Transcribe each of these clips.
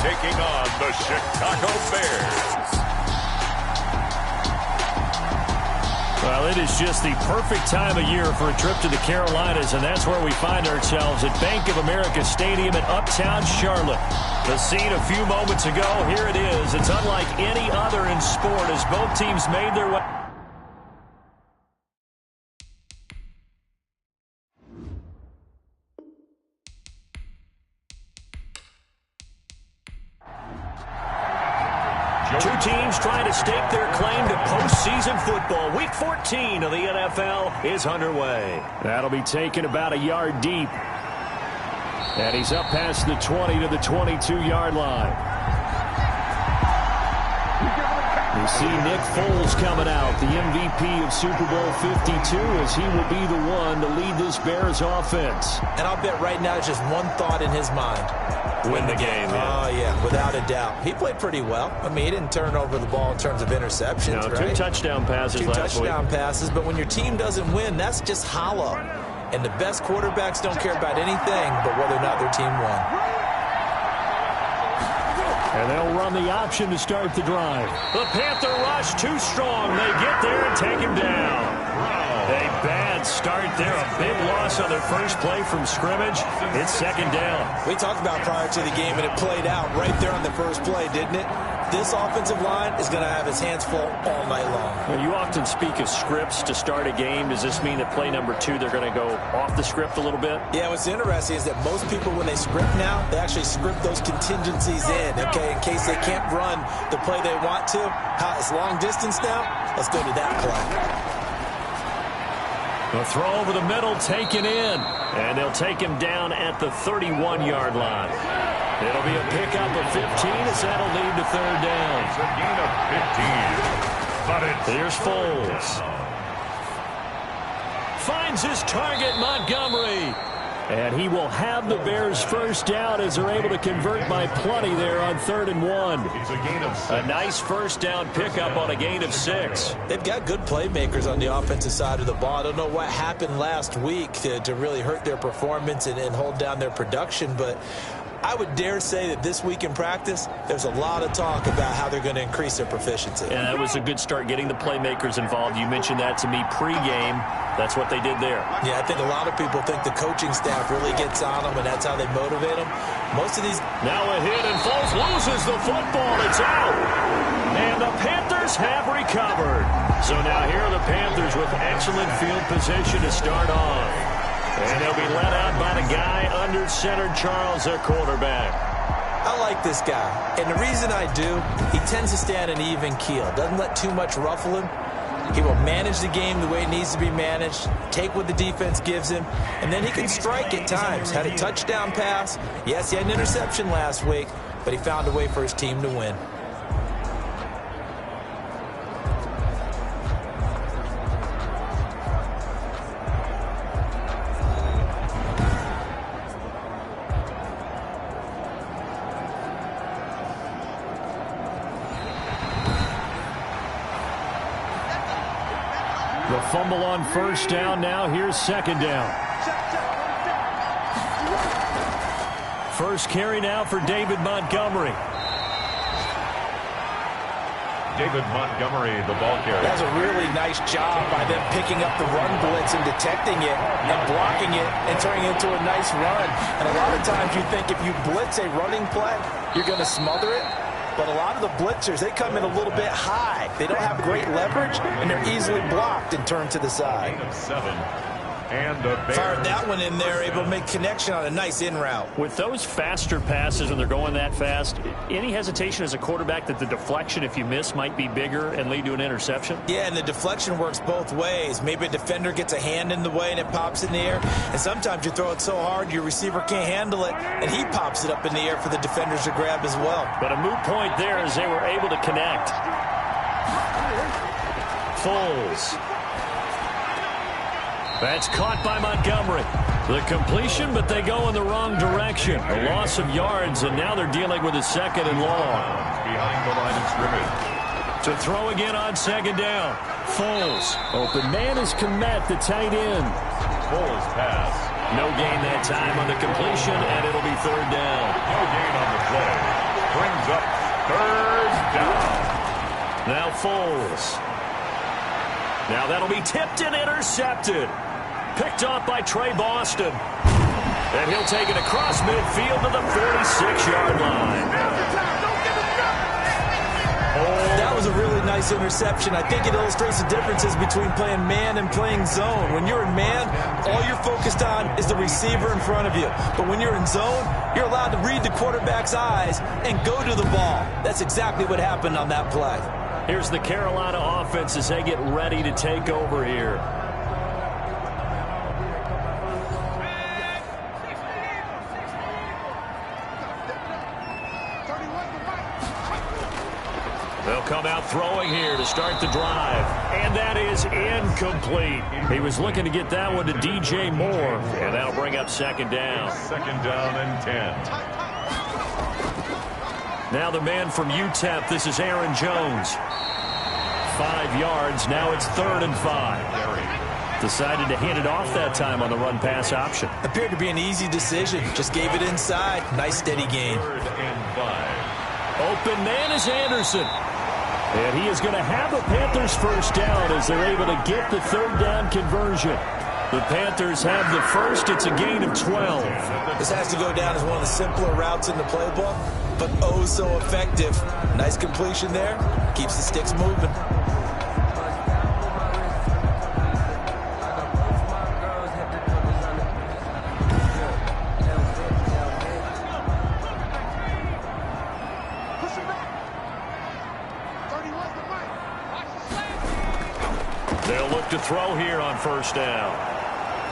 taking on the Chicago Bears. Well, it is just the perfect time of year for a trip to the Carolinas, and that's where we find ourselves at Bank of America Stadium in Uptown Charlotte. The scene a few moments ago, here it is. It's unlike any other in sport as both teams made their way. Two teams trying to stake their claim to postseason football. Week 14 of the NFL is underway. That'll be taken about a yard deep. And he's up past the 20 to the 22-yard line. You see Nick Foles coming out, the MVP of Super Bowl 52, as he will be the one to lead this Bears offense. And I'll bet right now it's just one thought in his mind. Win the game. Oh, yeah, without a doubt. He played pretty well. I mean, he didn't turn over the ball in terms of interceptions, no, right? Two touchdown passes last week. 2 touchdown passes, but when your team doesn't win, that's just hollow. And the best quarterbacks don't care about anything but whether or not their team won. And they'll run the option to start the drive. The Panther rush too strong. They get there and take him down. A bad start there. A big loss on their first play from scrimmage. It's second down. We talked about prior to the game, and it played out right there on the first play, didn't it? This offensive line is going to have his hands full all night long. Well, you often speak of scripts to start a game. Does this mean that play number 2, they're going to go off the script a little bit? Yeah, what's interesting is that most people, when they script now, they actually script those contingencies in, okay, in case they can't run the play they want to. It's long distance now. Let's go to that play. The throw over the middle taken in. And they'll take him down at the 31-yard line. It'll be a pickup of 15 as that'll lead to third down. It's a gain of 15. But it's here's Foles. Finds his target, Montgomery. And he will have the Bears first down as they're able to convert by plenty there on 3rd and 1. It's a gain of 6. A nice first down pickup on a gain of 6. They've got good playmakers on the offensive side of the ball. I don't know what happened last week to really hurt their performance and hold down their production, but I would dare say that this week in practice, there's a lot of talk about how they're going to increase their proficiency. Yeah, that was a good start getting the playmakers involved. You mentioned that to me pregame. That's what they did there. Yeah, I think a lot of people think the coaching staff really gets on them, and that's how they motivate them. Most of these... Now a hit, and Foles loses the football. It's out. And the Panthers have recovered. So now here are the Panthers with excellent field position to start off. And they'll be let out by the guy under center, Charles, their quarterback. I like this guy. And the reason I do, he tends to stay on an even keel. Doesn't let too much ruffle him. He will manage the game the way it needs to be managed, take what the defense gives him, and then he can strike at times. Had a touchdown pass. Yes, he had an interception last week, but he found a way for his team to win. The fumble on first down. Now here's second down. First carry now for David Montgomery. David Montgomery, the ball carrier. That's a really nice job by them picking up the run blitz and detecting it and blocking it and turning it into a nice run. And a lot of times you think if you blitz a running play, you're going to smother it. But a lot of the blitzers, they come in a little bit high. They don't have great leverage, and they're easily blocked and turned to the side. Gain of 7. And the Bears fired that one in there, able to make connection on a nice in route. With those faster passes when they're going that fast, any hesitation as a quarterback that the deflection, if you miss, might be bigger and lead to an interception? Yeah, and the deflection works both ways. Maybe a defender gets a hand in the way and it pops in the air. And sometimes you throw it so hard your receiver can't handle it, and he pops it up in the air for the defenders to grab as well. But a moot point there as they were able to connect. Foles. That's caught by Montgomery. The completion, but they go in the wrong direction. A loss of yards, and now they're dealing with a second and long. behind the line of scrimmage. To throw again on second down. Foles. Open man is Komet, the tight end. Foles pass. No gain that time on the completion, and it'll be third down. No gain on the play. brings up third down. Now Foles. Now that'll be tipped and intercepted. Picked off by Trey Boston. And he'll take it across midfield to the 46-yard line. That was a really nice interception. I think it illustrates the differences between playing man and playing zone. When you're in man, all you're focused on is the receiver in front of you. But when you're in zone, you're allowed to read the quarterback's eyes and go to the ball. That's exactly what happened on that play. Here's the Carolina offense as they get ready to take over here. They'll come out throwing here to start the drive. And that is incomplete. He was looking to get that one to DJ Moore. And that'll bring up second down. Second down and 10. Now the man from UTEP, this is Aaron Jones. 5 yards, now it's 3rd and 5. Decided to hand it off that time on the run-pass option. Appeared to be an easy decision. Just gave it inside. Nice steady gain. 3rd and 5. Open man is Anderson. And he is going to have the Panthers first down as they're able to get the 3rd down conversion. The Panthers have the first. It's a gain of 12. This has to go down as one of the simpler routes in the playbook, but oh so effective. Nice completion there. Keeps the sticks moving. They'll look to throw here on first down.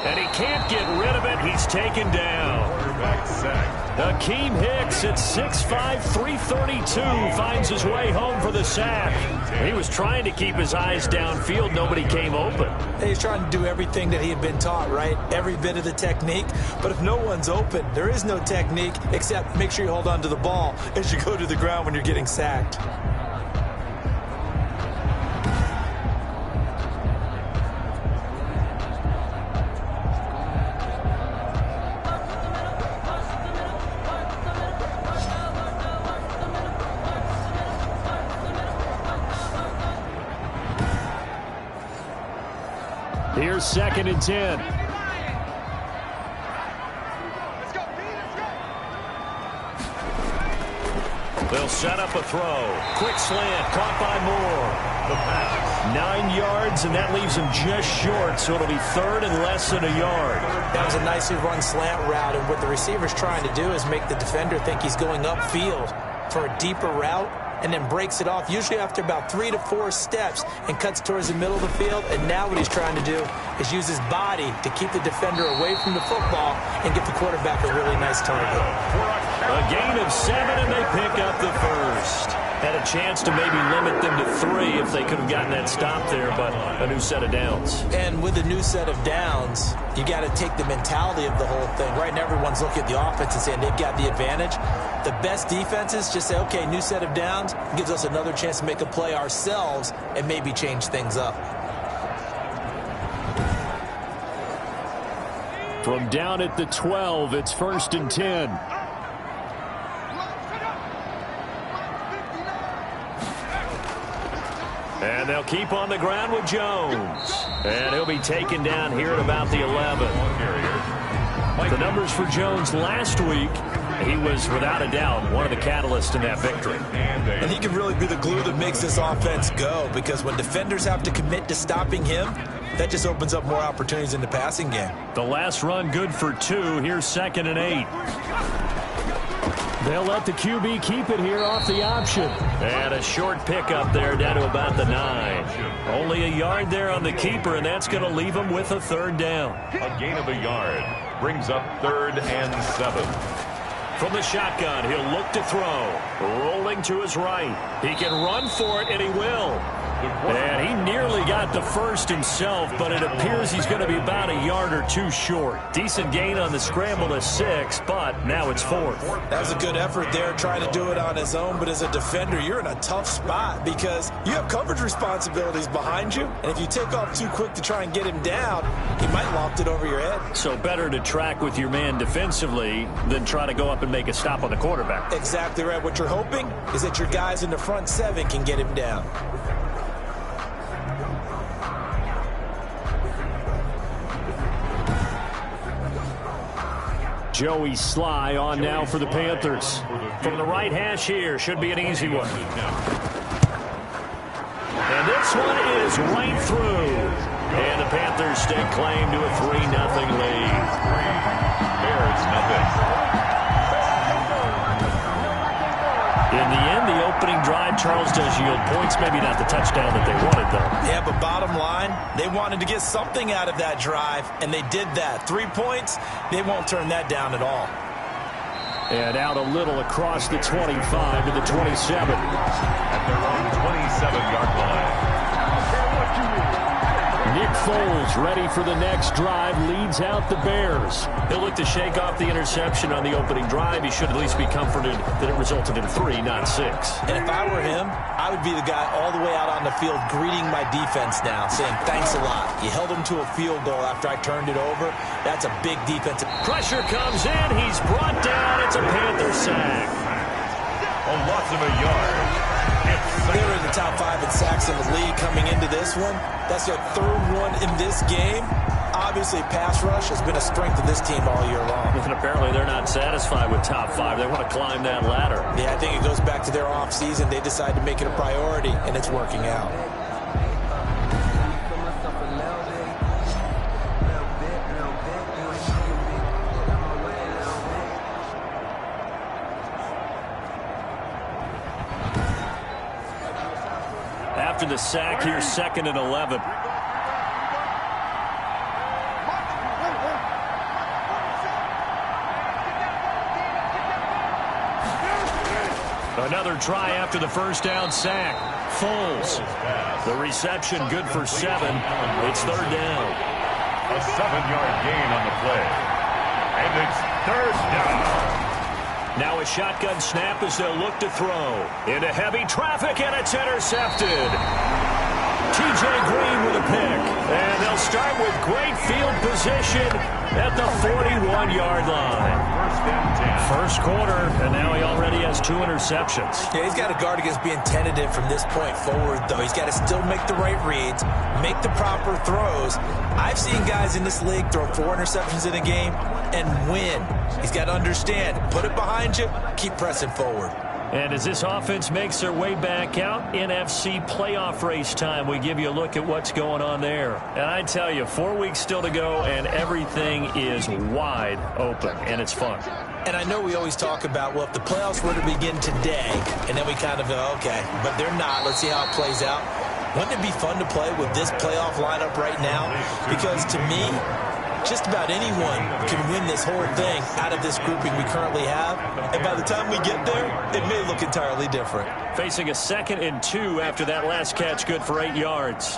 And he can't get rid of it. He's taken down. Quarterback sack. Akeem Hicks at 6'5", 332 finds his way home for the sack. He was trying to keep his eyes downfield. Nobody came open. He's trying to do everything that he had been taught, right? Every bit of the technique. But if no one's open, there is no technique except make sure you hold on to the ball as you go to the ground when you're getting sacked. Here's 2nd and 10. They'll set up a throw. Quick slant, caught by Moore. The pass. 9 yards, and that leaves him just short, so it'll be 3rd and less than a yard. That was a nicely run slant route, and what the receiver's trying to do is make the defender think he's going upfield for a deeper route, and then breaks it off, usually after about 3 to 4 steps, and cuts towards the middle of the field. And now what he's trying to do is use his body to keep the defender away from the football and get the quarterback a really nice target. A gain of 7, and they pick up the first. Had a chance to maybe limit them to 3 if they could have gotten that stop there, but a new set of downs. And with a new set of downs, you got to take the mentality of the whole thing, right? And everyone's looking at the offense and saying they've got the advantage. The best defenses just say, okay, new set of downs, gives us another chance to make a play ourselves and maybe change things up. From down at the 12, it's 1st and 10. And they'll keep on the ground with Jones. And he'll be taken down here at about the 11. The numbers for Jones last week, he was without a doubt one of the catalysts in that victory. And he can really be the glue that makes this offense go, because when defenders have to commit to stopping him, that just opens up more opportunities in the passing game. The last run good for 2. Here's 2nd and 8. They'll let the QB keep it here off the option. And a short pickup there down to about the 9. Only a yard there on the keeper, and that's going to leave him with a 3rd down. A gain of a yard brings up 3rd and 7. From the shotgun, he'll look to throw. Rolling to his right. He can run for it, and he will. And he nearly got the first himself, but it appears he's going to be about a yard or 2 short. Decent gain on the scramble to 6, but now it's 4th. That was a good effort there, trying to do it on his own, but as a defender, you're in a tough spot because you have coverage responsibilities behind you, and if you take off too quick to try and get him down, he might loft it over your head. So better to track with your man defensively than try to go up and make a stop on the quarterback. Exactly right. What you're hoping is that your guys in the front seven can get him down. Joey Sly on now for the Panthers. From the right hash here, should be an easy one. And this one is right through. And the Panthers stake claim to a 3-0 lead. Bears nothing. In the end, the opening drive, Charles, does yield points. Maybe not the touchdown that they wanted, though. Yeah, but bottom line, they wanted to get something out of that drive, and they did that. 3 points, they won't turn that down at all. And out a little across the 25 to the 27. At their own 27-yard line. Nick Foles ready for the next drive, leads out the Bears. He'll look to shake off the interception on the opening drive. He should at least be comforted that it resulted in 3, not 6. And if I were him, I would be the guy all the way out on the field greeting my defense now, saying thanks a lot. You held him to a field goal after I turned it over. That's a big defensive. Pressure comes in. He's brought down. It's a Panther sack. A loss of a yard. They're in the top 5 in sacks in the league coming into this one. That's their 3rd one in this game. Obviously, pass rush has been a strength of this team all year long. And apparently they're not satisfied with top 5. They want to climb that ladder. Yeah, I think it goes back to their offseason. They decided to make it a priority, and it's working out. After the sack, here's 2nd and 11. Another try after the first down sack. Foles. The reception good for 7. It's 3rd down. A 7-yard gain on the play. And it's 3rd down. Now a shotgun snap as they'll look to throw. Into heavy traffic, and it's intercepted. T.J. Green with a pick. And they'll start with great field position at the 41-yard line. First quarter, and now he already has 2 interceptions. Yeah, he's got to guard against being tentative from this point forward, though. He's got to still make the right reads, make the proper throws. I've seen guys in this league throw 4 interceptions in a game and win. He's got to understand, put it behind you, keep pressing forward. And as this offense makes their way back out, NFC playoff race time, we give you a look at what's going on there. And I tell you, 4 weeks still to go, and everything is wide open, and it's fun. And I know we always talk about, well, if the playoffs were to begin today, and then we kind of go, okay, but they're not. Let's see how it plays out. Wouldn't it be fun to play with this playoff lineup right now? Because to me, just about anyone can win this whole thing out of this grouping we currently have. And by the time we get there, it may look entirely different. Facing a 2nd and 2 after that last catch, good for 8 yards.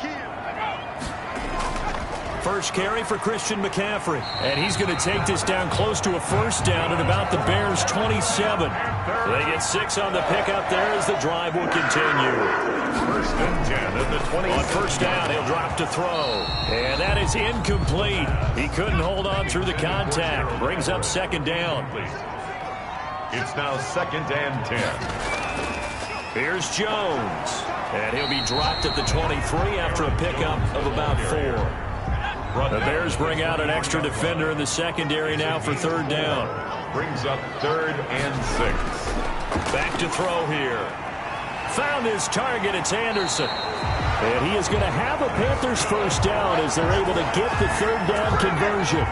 First carry for Christian McCaffrey. And he's going to take this down close to a 1st down at about the Bears' 27. They get 6 on the pickup there as the drive will continue. 1st and 10 at the 20. On 1st down, he'll drop to throw. And that is incomplete. He couldn't hold on through the contact. Brings up 2nd down. It's now 2nd and 10. Here's Jones. And he'll be dropped at the 23 after a pickup of about 4. The Bears bring out an extra defender in the secondary now for 3rd down. Brings up 3rd and 6. Back to throw here. Found his target. It's Anderson. And he is going to have a Panthers 1st down as they're able to get the 3rd down conversion.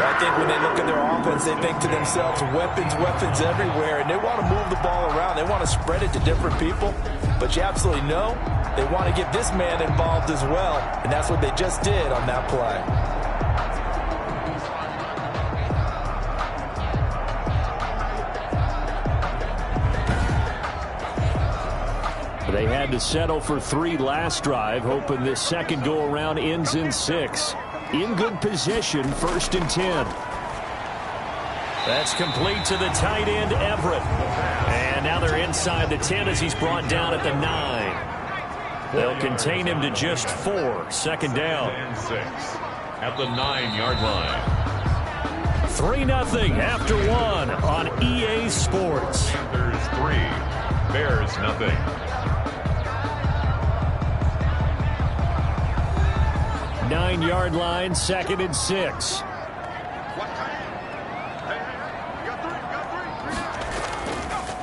I think when they look at their offense, they think to themselves, weapons, weapons everywhere, and they want to move the ball around. They want to spread it to different people, but you absolutely know they want to get this man involved as well, and that's what they just did on that play. They had to settle for 3 last drive, hoping this second go-around ends in 6. In good position, 1st and 10. That's complete to the tight end, Everett. And now they're inside the 10 as he's brought down at the 9. They'll contain him to just 4. 2nd down. And 6 at the 9-yard line. 3-0 after 1 on EA Sports. Panthers is nothing. Nine-yard line, 2nd and 6.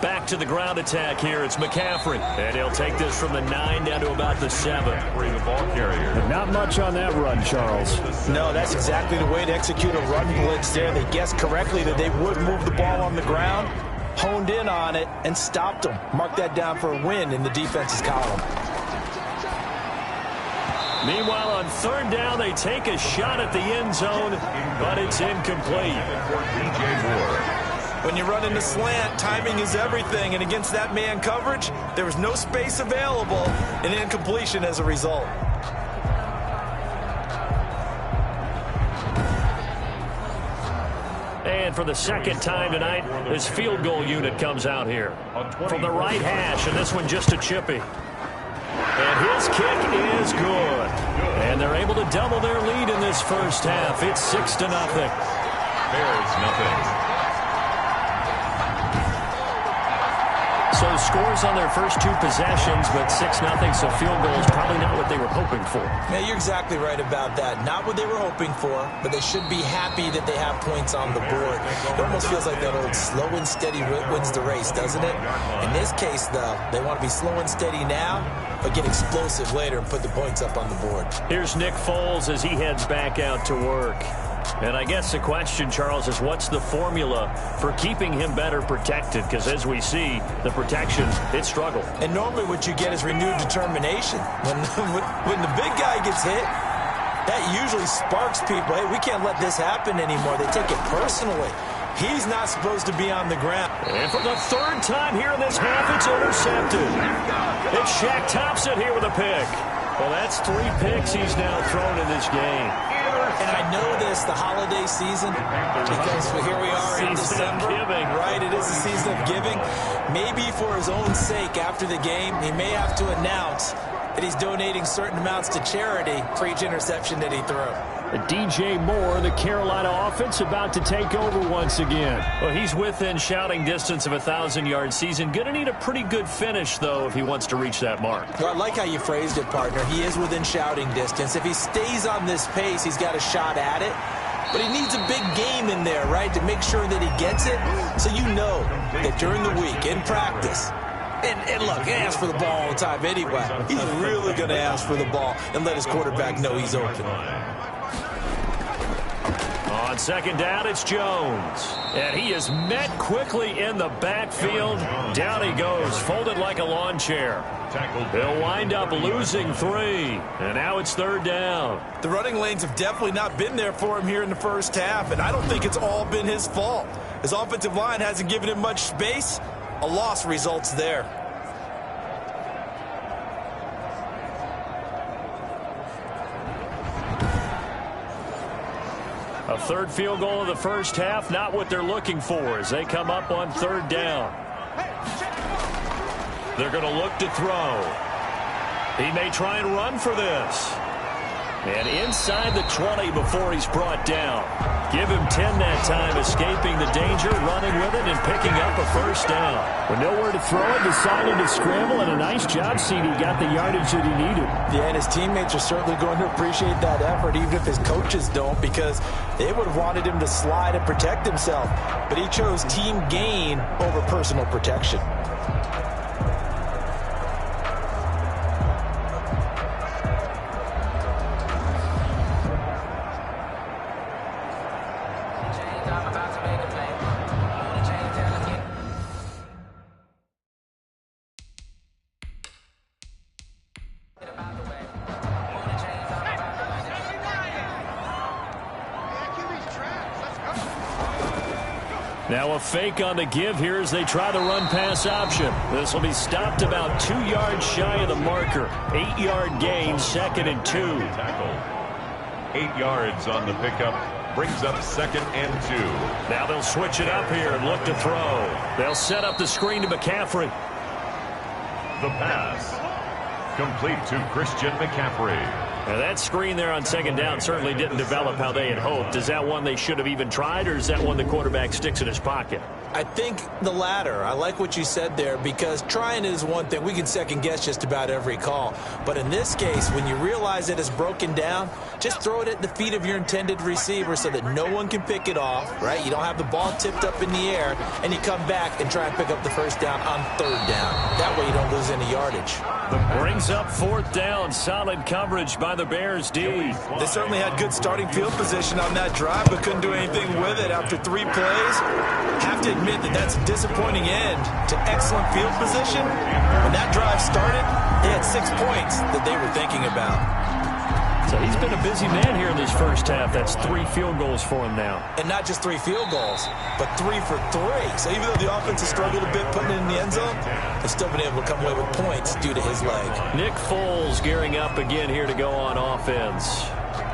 Back to the ground attack here. It's McCaffrey. And he'll take this from the 9 down to about the 7. The ball carrier. Not much on that run, Charles. No, that's exactly the way to execute a run blitz there. They guessed correctly that they would move the ball on the ground, honed in on it, and stopped them. Mark that down for a win in the defense's column. Meanwhile, on 3rd down, they take a shot at the end zone, but it's incomplete. DJ Moore. When you run in the slant, timing is everything, and against that man coverage, there was no space available, and incompletion as a result. And for the 2nd time tonight, this field goal unit comes out here. From the right hash, and this one just a chippy. And his kick is good. And they're able to double their lead in this first half. It's 6-0. Bears nothing. So scores on their first 2 possessions, but 6-0, so field goal is probably not what they were hoping for. Yeah, you're exactly right about that. Not what they were hoping for, but they should be happy that they have points on the board. It almost feels like that old slow and steady wins the race, doesn't it? In this case, though, they want to be slow and steady now, but get explosive later and put the points up on the board. Here's Nick Foles as he heads back out to work. And I guess the question, Charles, is what's the formula for keeping him better protected? Because as we see, the protection, it struggled. And normally what you get is renewed determination. When the big guy gets hit, that usually sparks people. Hey, we can't let this happen anymore. They take it personally. He's not supposed to be on the ground. And for the 3rd time here in this half, it's intercepted. It's Shaq Thompson here with a pick. Well, that's 3 picks he's now thrown in this game. And I know this, the holiday season, because here we are in December. Right, it is the season of giving. Maybe for his own sake after the game, he may have to announce that he's donating certain amounts to charity for each interception that he threw. DJ Moore, the Carolina offense, about to take over once again. Well, he's within shouting distance of a 1,000-yard season. Going to need a pretty good finish, though, if he wants to reach that mark. Well, I like how you phrased it, partner. He is within shouting distance. If he stays on this pace, he's got a shot at it. But he needs a big game in there, right, to make sure that he gets it. So you know that during the week, in practice, and look, he asks for the ball all the time anyway. He's really going to ask for the ball and let his quarterback know he's open. On 2nd down, it's Jones. And he is met quickly in the backfield. Down he goes, folded like a lawn chair. He'll wind up losing 3. And now it's 3rd down. The running lanes have definitely not been there for him here in the first half, and I don't think it's all been his fault. His offensive line hasn't given him much space. A loss results there. A 3rd field goal of the first half, not what they're looking for as they come up on 3rd down. They're going to look to throw. He may try and run for this. And inside the 20 before he's brought down. Give him 10 that time, escaping the danger, running with it, and picking up a first down. With nowhere to throw it, decided to scramble, and a nice job, CD. Got the yardage that he needed. Yeah, and his teammates are certainly going to appreciate that effort, even if his coaches don't, because they would have wanted him to slide and protect himself. But he chose team gain over personal protection. Now a fake on the give here as they try the run-pass option. This will be stopped about 2 yards shy of the marker. 8-yard gain, 2nd and 2. 8 yards on the pickup. Brings up 2nd and 2. Now they'll switch it up here and look to throw. They'll set up the screen to McCaffrey. The pass. Complete to Christian McCaffrey. Now that screen there on 2nd down certainly didn't develop how they had hoped. Is that one they should have even tried, or is that one the quarterback sticks in his pocket? I think the latter. I like what you said there, because trying is one thing. We can second guess just about every call. But in this case, when you realize it is broken down, just throw it at the feet of your intended receiver so that no one can pick it off, right? You don't have the ball tipped up in the air, and you come back and try and pick up the first down on third down. That way you don't lose any yardage. Brings up fourth down. Solid coverage by the Bears D. They certainly had good starting field position on that drive, but couldn't do anything with it after 3 plays. Have to admit that that's a disappointing end to excellent field position. When that drive started, they had 6 points that they were thinking about. So he's been a busy man here in this first half. That's 3 field goals for him now. And not just 3 field goals, but 3 for 3. So even though the offense has struggled a bit putting it in the end zone, they've still been able to come away with points due to his leg. Nick Foles gearing up again here to go on offense.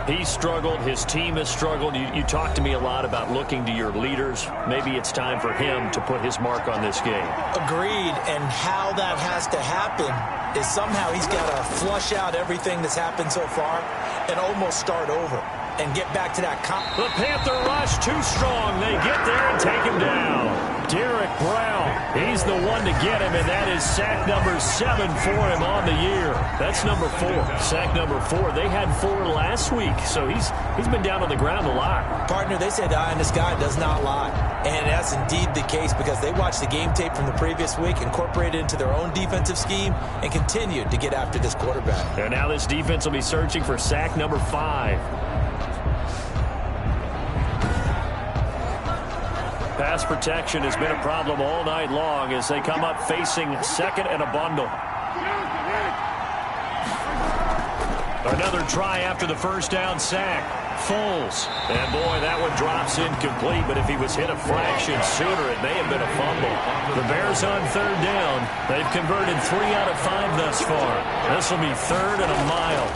He struggled. His team has struggled. You talked to me a lot about looking to your leaders. Maybe it's time for him to put his mark on this game. Agreed. And how that has to happen is somehow he's got to flush out everything that's happened so far and almost start over and get back to that. The Panther rush too strong. They get there and take him down. Derek Brown, he's the one to get him, and that is sack number 7 for him on the year. That's number 4. Sack number 4. They had 4 last week, so he's been down on the ground a lot. Partner, they say the eye in the sky does not lie. And that's indeed the case, because they watched the game tape from the previous week, incorporated it into their own defensive scheme, and continued to get after this quarterback. And now this defense will be searching for sack number 5. Pass protection has been a problem all night long as they come up facing second and a bundle. Another try after the first down sack. Foles. And boy, that one drops incomplete, but if he was hit a fraction sooner, it may have been a fumble. The Bears on third down. They've converted 3 out of 5 thus far. This will be 3rd and a mile.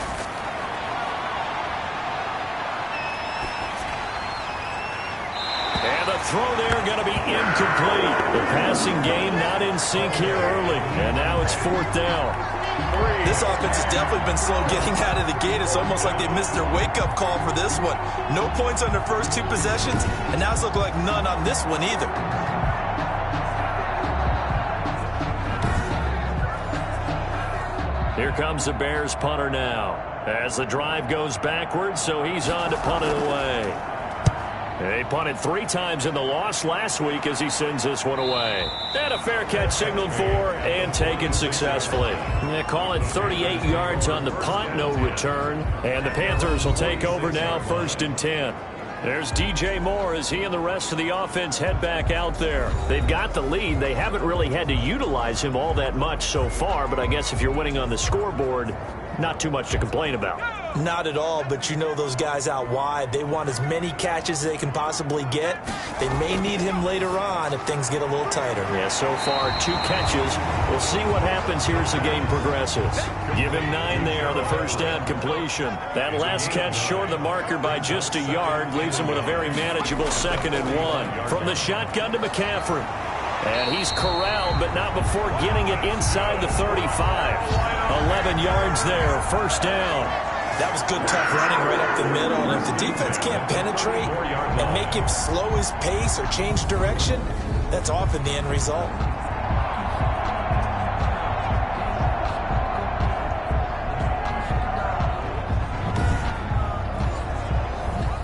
And the throw there going to be incomplete. The passing game not in sync here early. And now it's 4th down. This offense has definitely been slow getting out of the gate. It's almost like they missed their wake-up call for this one. No points on their first 2 possessions, and now it's looking like none on this one either. Here comes the Bears punter now. As the drive goes backwards, so he's on to punt it away. He punted 3 times in the loss last week as he sends this one away. And a fair catch signaled for and taken successfully. They call it 38 yards on the punt, no return. And the Panthers will take over now, 1st and 10. There's DJ Moore as he and the rest of the offense head back out there. They've got the lead. They haven't really had to utilize him all that much so far, but I guess if you're winning on the scoreboard, not too much to complain about. Not at all, but you know those guys out wide, they want as many catches as they can possibly get. They may need him later on if things get a little tighter. Yeah, so far 2 catches. We'll see what happens here as the game progresses. Give him 9 there on the first down completion. That last catch short of the marker by just a yard leaves him with a very manageable 2nd and 1. From the shotgun to McCaffrey. And he's corralled, but not before getting it inside the 35. 11 yards there, 1st down. That was good, tough running right up the middle. And if the defense can't penetrate and make him slow his pace or change direction, that's often the end result.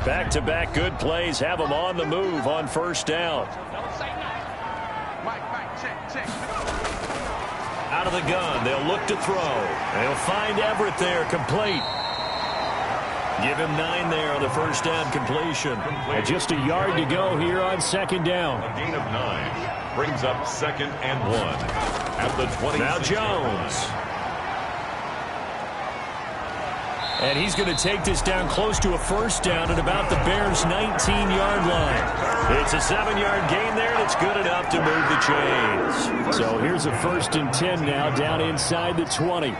Back-to-back good plays have him on the move on 1st down. Out of the gun, they'll look to throw. They'll find Everett there, complete. Give him 9 there on the first down completion. And just a yard to go here on 2nd down. A gain of 9 brings up 2nd and 1 at the 20. Now Jones. And he's going to take this down close to a 1st down at about the Bears' 19-yard line. It's a 7-yard gain there, and it's good enough to move the chains. So here's a 1st and 10 now down inside the 20.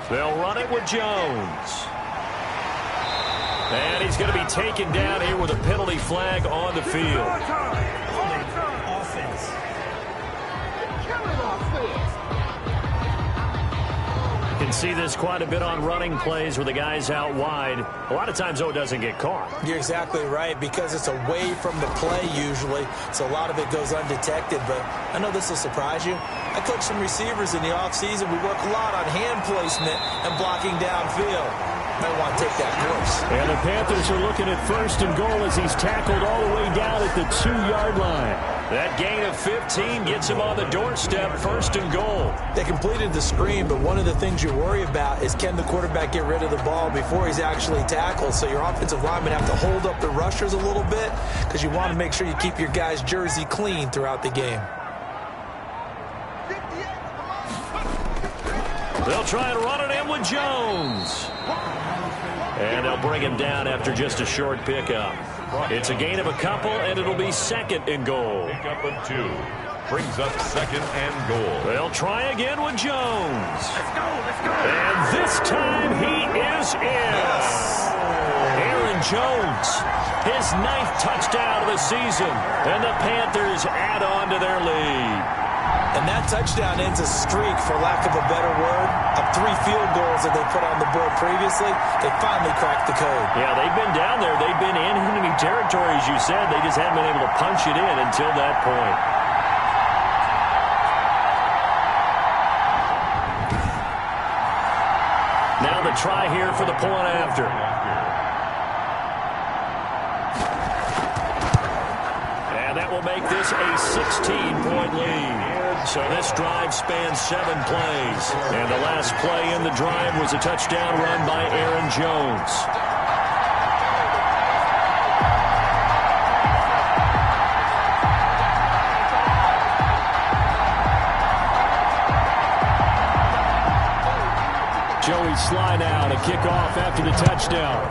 They'll run it with Jones. And he's going to be taken down here with a penalty flag on the field. can see this quite a bit on running plays where the guy's out wide. A lot of times, though, it doesn't get caught. You're exactly right, because it's away from the play usually, so a lot of it goes undetected. But I know this will surprise you. I coach some receivers in the offseason. We work a lot on hand placement and blocking downfield. Might want to take that course. And the Panthers are looking at 1st and goal as he's tackled all the way down at the 2-yard line. That gain of 15 gets him on the doorstep, 1st and goal. They completed the screen, but one of the things you worry about is can the quarterback get rid of the ball before he's actually tackled. So your offensive linemen have to hold up the rushers a little bit because you want to make sure you keep your guy's jersey clean throughout the game. They'll try and run it in with Jones. And they'll bring him down after just a short pickup. It's a gain of a couple, and it'll be 2nd and goal. Pickup of 2. Brings up 2nd and goal. They'll try again with Jones. Let's go. And this time he is in. Yes. Aaron Jones, his 9th touchdown of the season. And the Panthers add on to their lead. And that touchdown ends a streak, for lack of a better word, of 3 field goals that they put on the board previously. They finally cracked the code. Yeah, they've been down there. They've been in enemy territory, as you said. They just haven't been able to punch it in until that point. Now the try here for the point after. And that will make this a 16-point lead. So this drive spans 7 plays. And the last play in the drive was a touchdown run by Aaron Jones. Joey Sly now to kick off after the touchdown.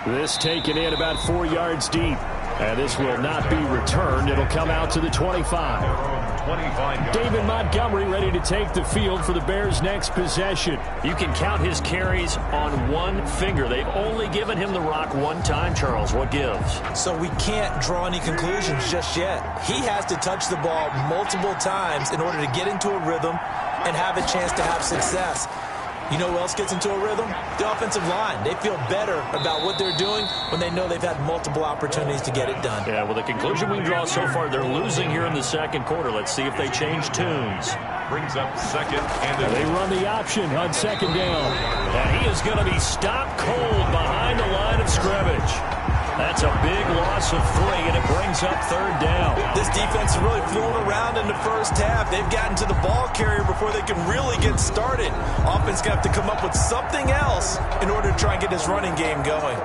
This taken in about 4 yards deep. And this will not be returned. It'll come out to the 25. David Montgomery ready to take the field for the Bears' next possession. You can count his carries on one finger. They've only given him the rock one time, Charles. What gives? So we can't draw any conclusions just yet. He has to touch the ball multiple times in order to get into a rhythm and have a chance to have success. You know who else gets into a rhythm? The offensive line. They feel better about what they're doing when they know they've had multiple opportunities to get it done. Yeah, well, the conclusion we draw so far, they're losing here in the 2nd quarter. Let's see if they change tunes. Brings up 2nd and they run the option on 2nd down. And he is going to be stopped cold behind the line of scrimmage. That's a big loss of 3, and it brings up 3rd down. This defense is really flown around in the first half. They've gotten to the ball carrier before they can really get started. Offense going to have to come up with something else in order to try and get this running game going.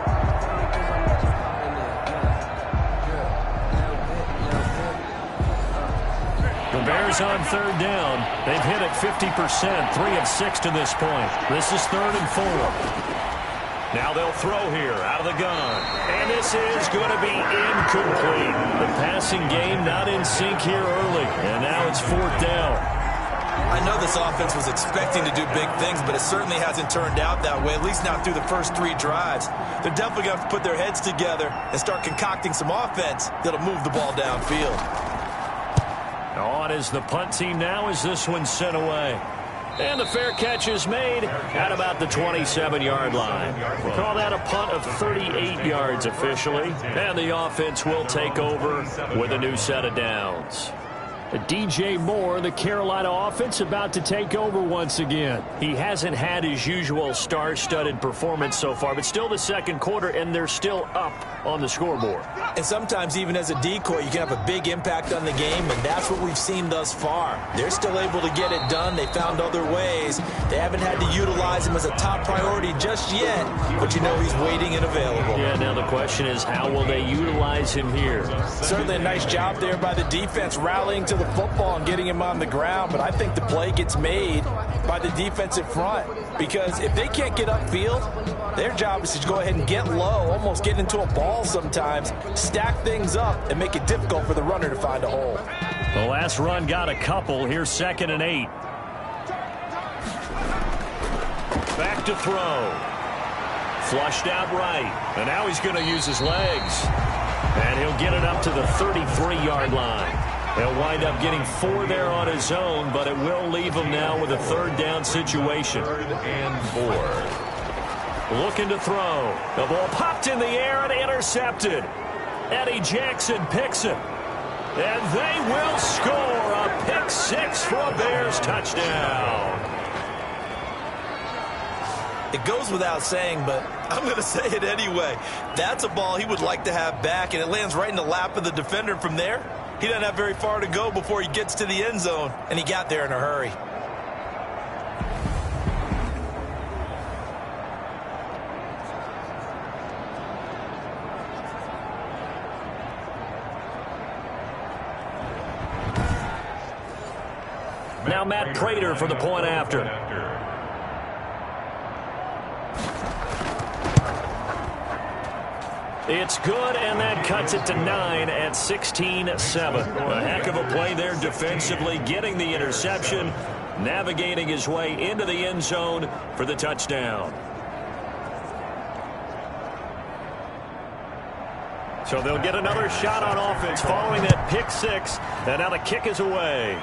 The Bears on 3rd down. They've hit it 50%, 3 of 6 to this point. This is 3rd and 4. Now they'll throw here out of the gun. And this is going to be incomplete. The passing game not in sync here early. And now it's 4th down. I know this offense was expecting to do big things, but it certainly hasn't turned out that way, at least not through the first 3 drives. They're definitely going to have to put their heads together and start concocting some offense that'll move the ball downfield. On is the punt team now as this one's sent away. And the fair catch is made at about the 27-yard line. We'll call that a punt of 38 yards officially. And the offense will take over with a new set of downs. DJ Moore, the Carolina offense, about to take over once again. He hasn't had his usual star-studded performance so far, but still the 2nd quarter, and they're still up on the scoreboard. And sometimes even as a decoy, you can have a big impact on the game, and that's what we've seen thus far. They're still able to get it done. They found other ways. They haven't had to utilize him as a top priority just yet, but you know he's waiting and available. Yeah, now the question is, how will they utilize him here? Certainly a nice job there by the defense, rallying to the football and getting him on the ground, but I think the play gets made by the defensive front, because if they can't get upfield, their job is to go ahead and get low, almost get into a ball sometimes, stack things up, and make it difficult for the runner to find a hole. The last run got a couple. Here's 2nd and 8. Back to throw. Flushed out right. And now he's going to use his legs. And he'll get it up to the 33-yard line. He'll wind up getting 4 there on his own, but it will leave him now with a 3rd down situation. 3rd and 4. Looking to throw. The ball popped in the air and intercepted. Eddie Jackson picks it. And they will score a pick 6 for a Bears touchdown. It goes without saying, but I'm going to say it anyway. That's a ball he would like to have back, and it lands right in the lap of the defender. From there, he doesn't have very far to go before he gets to the end zone, and he got there in a hurry. Now Matt Prater for the point after. It's good, and that cuts it to 9 at 16-7. A heck of a play there defensively, getting the interception, navigating his way into the end zone for the touchdown. So they'll get another shot on offense following that pick 6, and now the kick is away.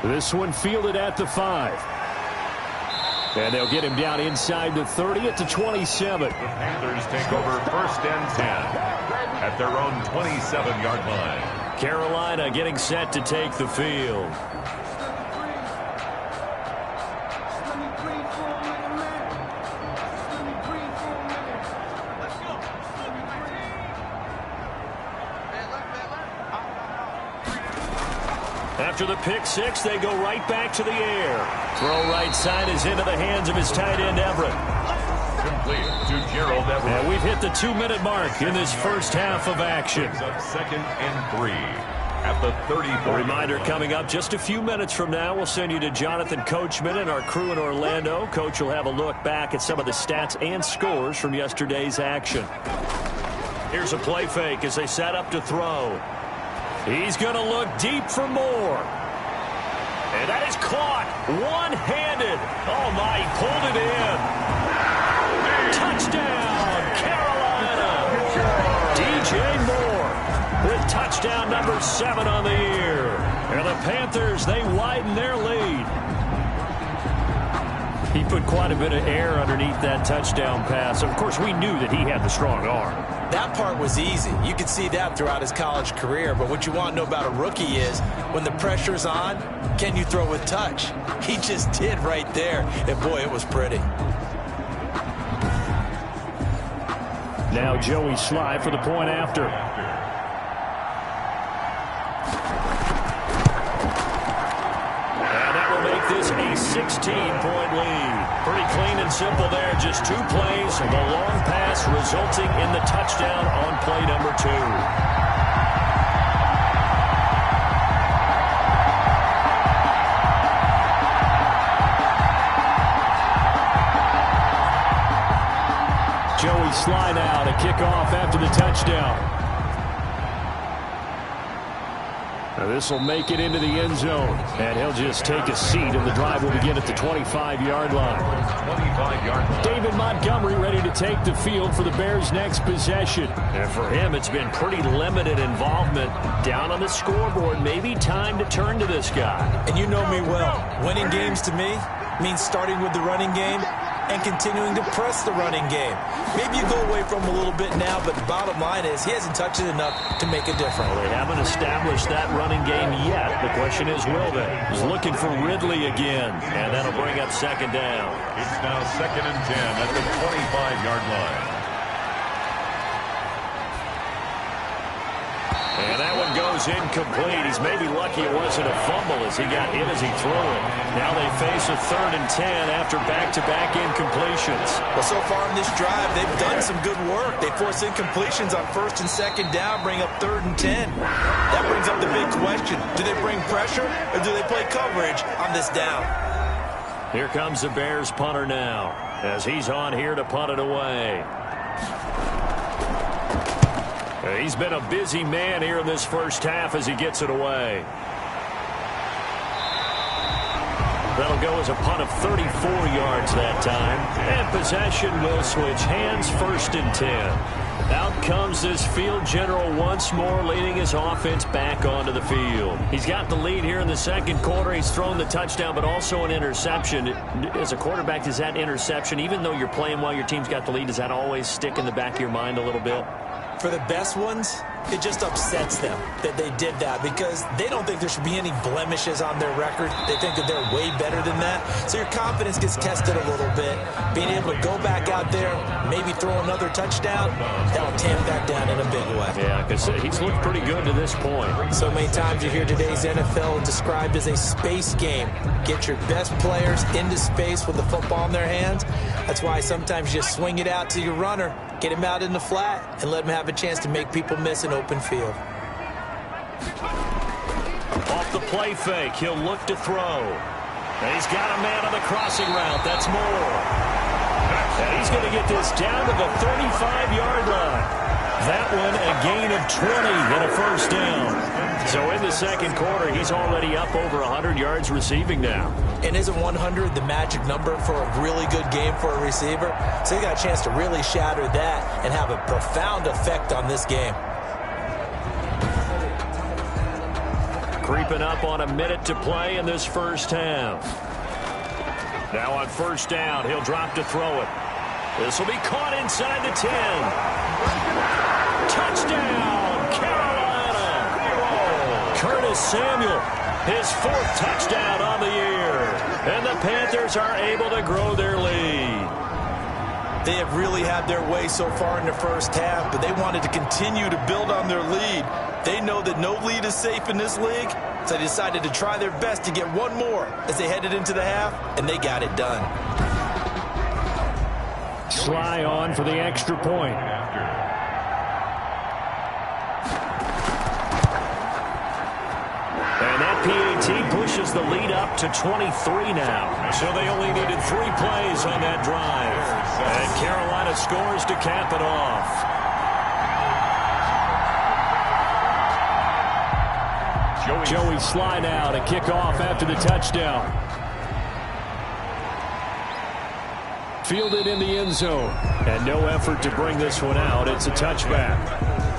This one fielded at the 5. And they'll get him down inside the 30 at the 27. The Panthers take over 1st and 10 at their own 27-yard line. Carolina getting set to take the field. After the pick 6, they go right back to the air. Throw right side is into the hands of his tight end, Everett. Complete to Gerald Everett. And we've hit the 2-minute mark in this first half of action. It's up 2nd and 3 at the 34. A reminder coming up just a few minutes from now. We'll send you to Jonathan Coachman and our crew in Orlando. Coach will have a look back at some of the stats and scores from yesterday's action. Here's a play fake as they set up to throw. He's going to look deep for more. And that is caught one-handed. Oh, my, he pulled it in. Touchdown, Carolina. DJ Moore with touchdown number 7 on the year. And the Panthers, they widen their lead. He put quite a bit of air underneath that touchdown pass. Of course, we knew that he had the strong arm. That part was easy. You could see that throughout his college career. But what you want to know about a rookie is when the pressure's on, can you throw with touch? He just did right there. And, boy, it was pretty. Now Joey Sly for the point after. And that will make this a 16-point lead. Pretty clean and simple there. Just 2 plays. The long pass resulting in the touchdown on play number 2. Joey Sly now to kick off after the touchdown. Now this will make it into the end zone, and he'll just take a seat, and the drive will begin at the 25-yard line. 25-yard line. David Montgomery ready to take the field for the Bears' next possession. And for him, it's been pretty limited involvement down on the scoreboard. Maybe time to turn to this guy. And you know me well. Winning games to me means starting with the running game and continuing to press the running game. Maybe you go away from him a little bit now, but the bottom line is he hasn't touched it enough to make a difference. Well, they haven't established that running game yet. The question is, will they? He's looking for Ridley again, and that'll bring up 2nd down. It's now 2nd and 10 at the 25-yard line. And that one goes incomplete. He's maybe lucky it wasn't a fumble as he got hit as he threw it. Now they face a 3rd and 10 after back-to-back incompletions. Well, so far in this drive, they've done some good work. They force incompletions on 1st and 2nd down, bring up 3rd and 10. That brings up the big question. Do they bring pressure or do they play coverage on this down? Here comes the Bears punter now as he's on here to punt it away. He's been a busy man here in this first half as he gets it away. That'll go as a punt of 34 yards that time. And possession will switch hands, 1st and 10. Out comes this field general once more, leading his offense back onto the field. He's got the lead here in the second quarter. He's thrown the touchdown, but also an interception. As a quarterback, does that interception, even though you're playing while your team's got the lead, does that always stick in the back of your mind a little bit? For the best ones, it just upsets them that they did that because they don't think there should be any blemishes on their record. They think that they're way better than that. So your confidence gets tested a little bit. Being able to go back out there, maybe throw another touchdown, that'll tamp that down in a big way. Yeah, because he's looked pretty good to this point. So many times you hear today's NFL described as a space game. Get your best players into space with the football in their hands. That's why sometimes you just swing it out to your runner, get him out in the flat, and let him have a chance to make people miss an open field. Off the play fake, he'll look to throw. And he's got a man on the crossing route. That's Moore. And he's going to get this down to the 35-yard line. That one a gain of 20 and a first down. So in the second quarter, he's already up over 100 yards receiving now. And isn't 100 the magic number for a really good game for a receiver? So he got a chance to really shatter that and have a profound effect on this game. Creeping up on a minute to play in this first half. Now on first down, he'll drop to throw it. This will be caught inside the 10. Touchdown, Carolina. Curtis Samuel, his fourth touchdown on the year. And the Panthers are able to grow their lead. They have really had their way so far in the first half, but they wanted to continue to build on their lead. They know that no lead is safe in this league, so they decided to try their best to get one more as they headed into the half, and they got it done. Sly on for the extra point. And that PAT pushes the lead up to 23 now. So they only needed 3 plays on that drive. And Carolina scores to cap it off. Joey Sly now to kick off after the touchdown. Fielded in the end zone. And no effort to bring this one out. It's a touchback.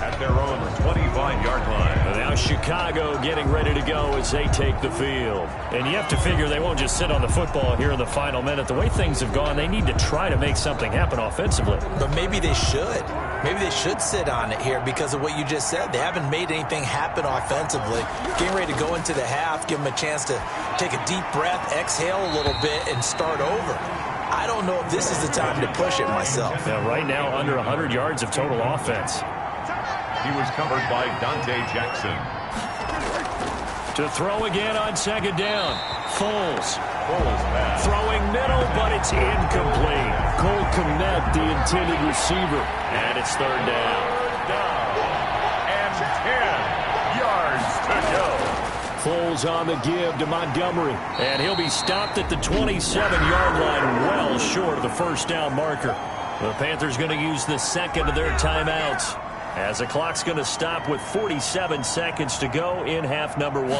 At their own 25-yard line. And now Chicago getting ready to go as they take the field. And you have to figure they won't just sit on the football here in the final minute. The way things have gone, they need to try to make something happen offensively. But maybe they should. Maybe they should sit on it here because of what you just said. They haven't made anything happen offensively. Getting ready to go into the half, give them a chance to take a deep breath, exhale a little bit, and start over. I don't know if this is the time to push it myself. Yeah, right now, under 100 yards of total offense. He was covered by Dante Jackson. To throw again on second down. Foles. Pass. Throwing middle, but it's incomplete. Cole Kmet, the intended receiver. And it's third down. And 10 yards to go. Foles on the give to Montgomery. And he'll be stopped at the 27-yard line, well short of the first down marker. The Panthers going to use the second of their timeouts, as the clock's going to stop with 47 seconds to go in half number 1.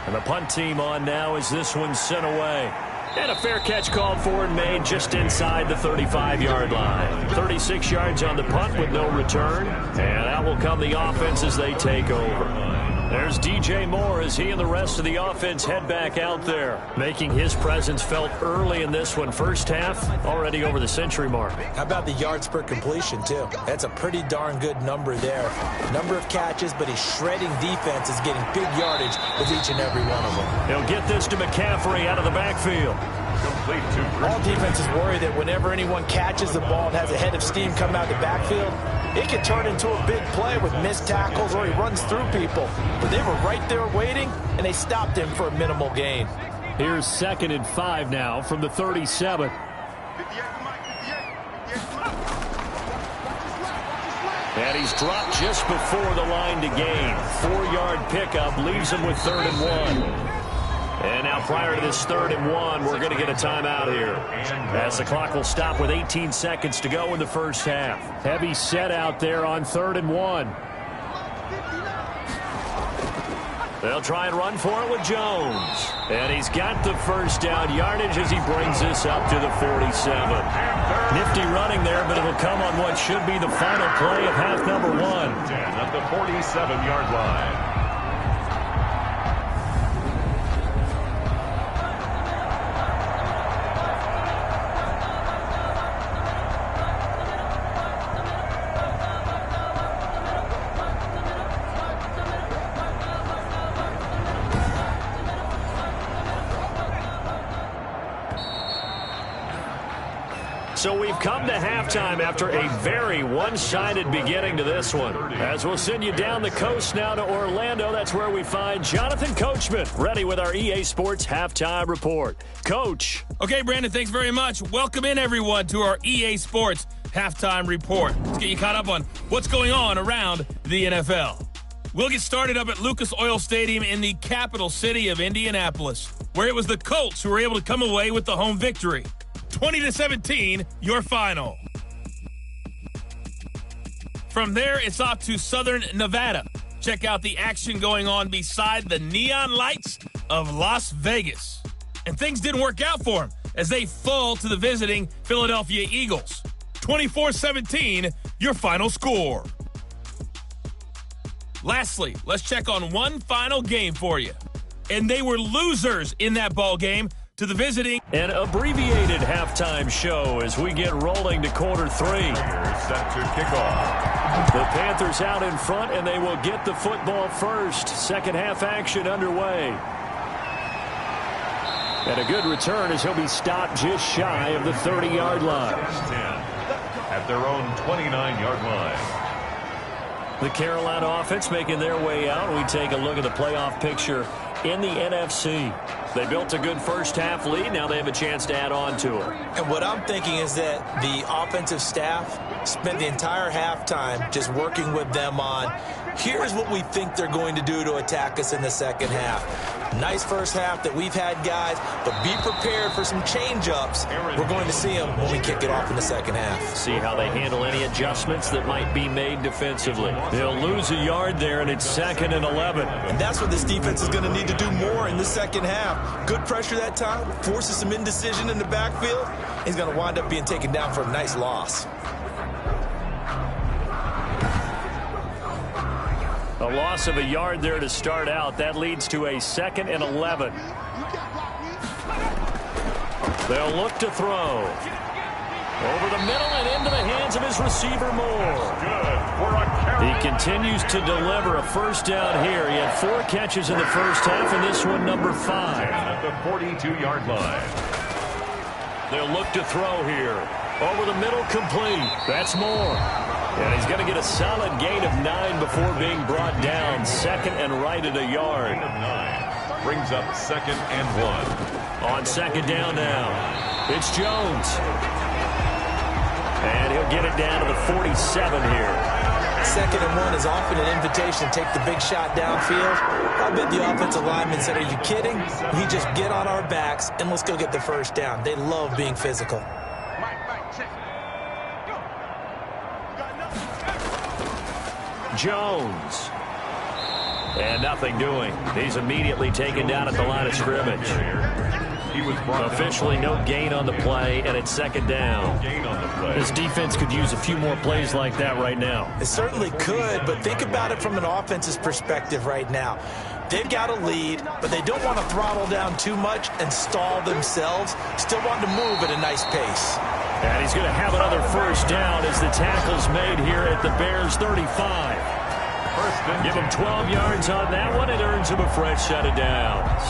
And the punt team on now as this one's sent away. And a fair catch called for and made just inside the 35-yard line. 36 yards on the punt with no return. And out will come the offense as they take over. There's DJ Moore as he and the rest of the offense head back out there, making his presence felt early in this one. First half, already over the century mark. How about the yards per completion, too? That's a pretty darn good number there. Number of catches, but he's shredding defense is getting big yardage with each and every one of them. He'll get this to McCaffrey out of the backfield. Complete to All defenses worry that whenever anyone catches the ball and has a head of steam come out the backfield, it can turn into a big play with missed tackles or he runs through people. But they were right there waiting, and they stopped him for a minimal gain. Here's 2nd and 5 now from the 37. And he's dropped just before the line to gain. 4-yard pickup leaves him with 3rd and 1. And now prior to this 3rd and 1, we're going to get a timeout here, as the clock will stop with 18 seconds to go in the first half. Heavy set out there on 3rd and 1. They'll try and run for it with Jones. And he's got the first down yardage as he brings this up to the 47. Nifty running there, but it'll come on what should be the final play of half number 1. 10 at the 47-yard line. So we've come to halftime after a very one-sided beginning to this one. As we'll send you down the coast now to Orlando, that's where we find Jonathan Coachman, ready with our EA Sports Halftime Report. Coach. Okay, Brandon, thanks very much. Welcome in, everyone, to our EA Sports Halftime Report. Let's get you caught up on what's going on around the NFL. We'll get started up at Lucas Oil Stadium in the capital city of Indianapolis, where it was the Colts who were able to come away with the home victory. 20-17, your final. From there, it's off to Southern Nevada. Check out the action going on beside the neon lights of Las Vegas. And things didn't work out for them as they fall to the visiting Philadelphia Eagles. 24-17, your final score. Lastly, let's check on one final game for you. And they were losers in that ball game to the visiting. An abbreviated halftime show as we get rolling to quarter 3. Set to kick off. The Panthers out in front, and they will get the football first. Second half action underway. And a good return as he'll be stopped just shy of the 30-yard line. 10 at their own 29-yard line. The Carolina offense making their way out. We take a look at the playoff picture in the NFC. They built a good first half lead. Now they have a chance to add on to it. And what I'm thinking is that the offensive staff spent the entire halftime just working with them on, here's what we think they're going to do to attack us in the second half. Nice first half that we've had, guys, but be prepared for some change-ups. We're going to see them when we kick it off in the second half. See how they handle any adjustments that might be made defensively. They'll lose a yard there, and it's 2nd and 11. And that's what this defense is going to need to do more in the second half. Good pressure that time, forces some indecision in the backfield. He's going to wind up being taken down for a nice loss. A loss of a yard there to start out. That leads to a 2nd and 11. They'll look to throw. Over the middle and into the hands of his receiver, Moore. Good for a carry. He continues to deliver a first down here. He had 4 catches in the first half, and this one number 5. At the 42-yard line. They'll look to throw here. Over the middle, complete. That's Moore. And he's going to get a solid gain of 9 before being brought down. 2nd and right at a yard. Gain of 9 brings up 2nd and 1. On 2nd down now, it's Jones. And he'll get it down to the 47 here. 2nd and 1 is often an invitation to take the big shot downfield. I bet the offensive lineman said, are you kidding? We just get on our backs and let's go get the first down. They love being physical. Jones. And nothing doing. He's immediately taken down at the line of scrimmage. He was officially no gain on the play, and it's 2nd down. Gain on the play. This defense could use a few more plays like that right now. It certainly could, but think about it from an offense's perspective right now. They've got a lead, but they don't want to throttle down too much and stall themselves. Still want to move at a nice pace. And he's going to have another first down as the tackle's made here at the Bears' 35. Give him 12 yards on that one. It earns him a fresh set of downs.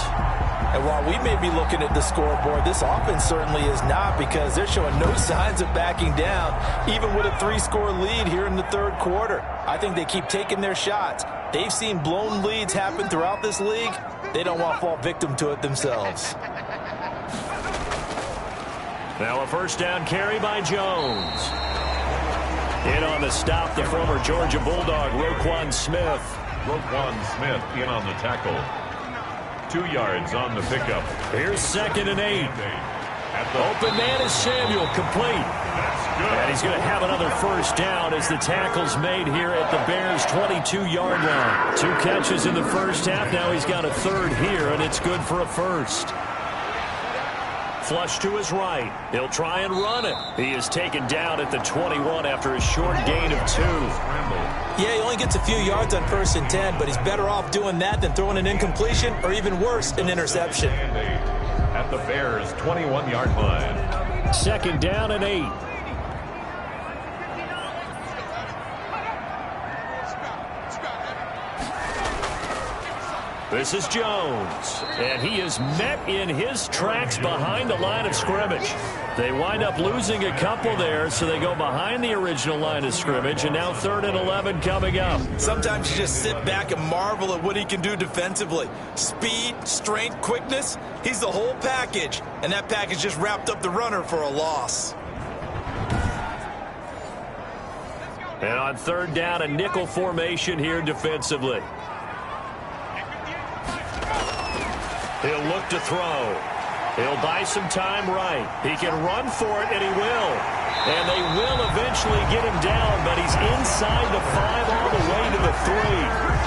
And while we may be looking at the scoreboard, this offense certainly is not, because they're showing no signs of backing down, even with a 3-score lead here in the third quarter. I think they keep taking their shots. They've seen blown leads happen throughout this league. They don't want to fall victim to it themselves. Now a first down carry by Jones. In on the stop, the former Georgia Bulldog, Roquan Smith. Roquan Smith in on the tackle. 2 yards on the pickup. Here's 2nd and 8. Open man is Samuel, complete. And he's going to have another first down as the tackle's made here at the Bears' 22-yard line. 2 catches in the first half. Now he's got a third here, and it's good for a first. Flush to his right. He'll try and run it. He is taken down at the 21 after a short gain of 2. Yeah, he only gets a few yards on 1st and 10, but he's better off doing that than throwing an incompletion or even worse, an interception. At the Bears' 21-yard line. 2nd down and 8. This is Jones, and he is met in his tracks behind the line of scrimmage. They wind up losing a couple there, so they go behind the original line of scrimmage, and now 3rd and 11 coming up. Sometimes you just sit back and marvel at what he can do defensively. Speed, strength, quickness, he's the whole package, and that package just wrapped up the runner for a loss. And on 3rd down, a nickel formation here defensively. He'll look to throw. He'll buy some time right. He can run for it, and he will. And they will eventually get him down, but he's inside the 5 all the way to the 3.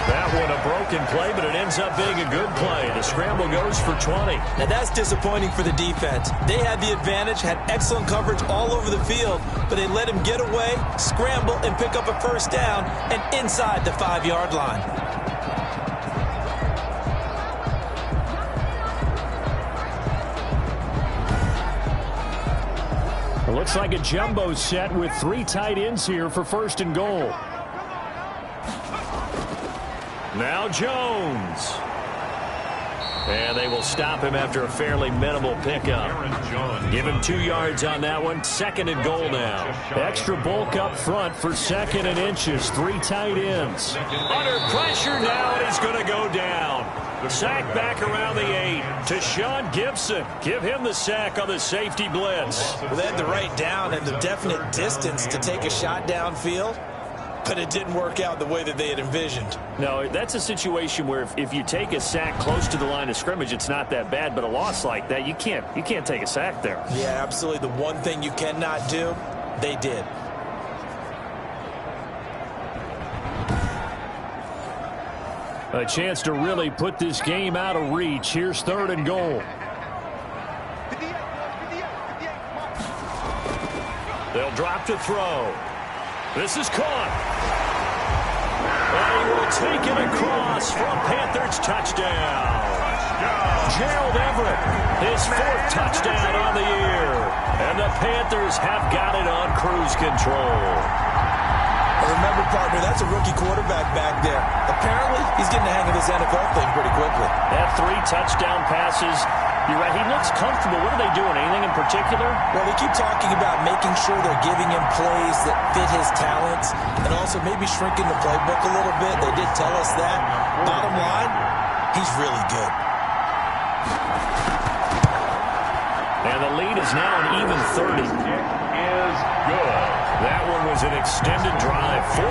That one a broken play, but it ends up being a good play. The scramble goes for 20. Now that's disappointing for the defense. They had the advantage, had excellent coverage all over the field, but they let him get away, scramble, and pick up a first down, and inside the 5-yard line. Looks like a jumbo set with 3 tight ends here for 1st and goal. Now Jones. And they will stop him after a fairly minimal pickup. Give him 2 yards on that one. 2nd and goal now. Extra bulk up front for 2nd and inches. 3 tight ends. Under pressure now, and he's going to go down. Sack back around the 8 to Sean Gibson. Give him the sack on the safety blitz. Well, they had the right down and the definite distance to take a shot downfield, but it didn't work out the way that they had envisioned. No, that's a situation where if you take a sack close to the line of scrimmage, it's not that bad, but a loss like that, you can't take a sack there. Yeah, absolutely. The one thing you cannot do, they did. A chance to really put this game out of reach. Here's 3rd and goal. They'll drop to throw. This is caught. And he will take it across for a Panthers touchdown. Gerald Everett, his 4th touchdown on the year. And the Panthers have got it on cruise control. Remember, partner, that's a rookie quarterback back there. Apparently, he's getting the hang of this NFL thing pretty quickly. That 3 touchdown passes. You're right, he looks comfortable. What are they doing? Anything in particular? Well, they keep talking about making sure they're giving him plays that fit his talents and also maybe shrinking the playbook a little bit. They did tell us that. Bottom line, he's really good. And the lead is now an even 30. It is good. That one was an extended drive. 14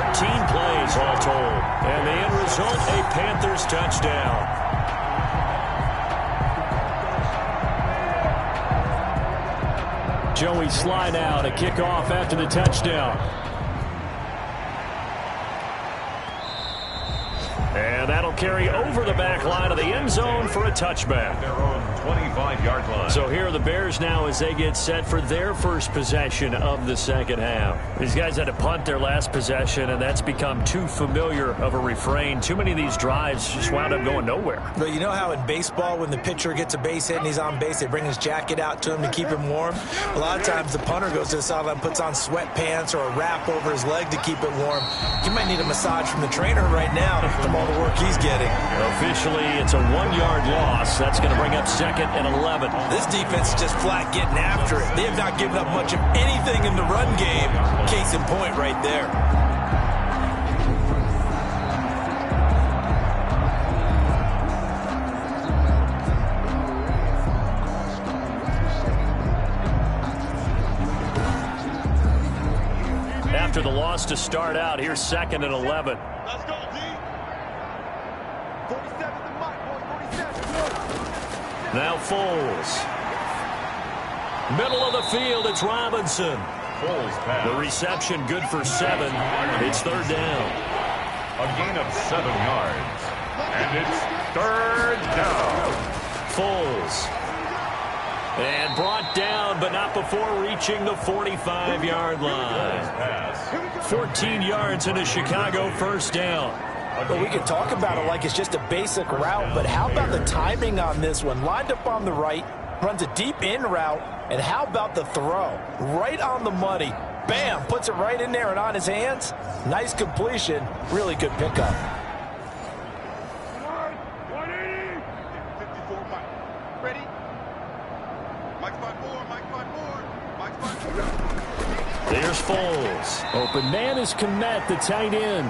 plays all told. And the end result, a Panthers touchdown. Joey slide out, a kickoff after the touchdown. And that'll carry over the back line of the end zone for a touchback. Their own 25-yard line. So here are the Bears now as they get set for their first possession of the 2nd half. These guys had to punt their last possession, and that's become too familiar of a refrain. Too many of these drives just wound up going nowhere. But you know how in baseball, when the pitcher gets a base hit and he's on base, they bring his jacket out to him to keep him warm? A lot of times the punter goes to the sideline, puts on sweatpants or a wrap over his leg to keep it warm. He might need a massage from the trainer right now from all the work he's getting. Officially, it's a 1-yard loss. That's going to bring up 2nd and 11. This defense is just flat getting after it. They have not given up much of anything in the run game. Case in point right there. After the loss to start out, here's 2nd and 11. Let's go, D. 47 to Mike, boys, 47. Now Foles. Middle of the field, it's Robinson. Foles pass. The reception good for 7. It's third down. A gain of 7 yards. And it's third down. Foles. And brought down, but not before reaching the 45-yard line. Pass. 14 yards and a Chicago first down. Well, we can talk about it like it's just a basic route, but how about the timing on this one? Lined up on the right, runs a deep in route, and how about the throw? Right on the money. Bam! Puts it right in there and on his hands. Nice completion. Really good pickup. 54 Mike. Ready? Mike 5-4, Mike 5-4, Mike 5-4. There's Foles. Open man is Komet, the tight end.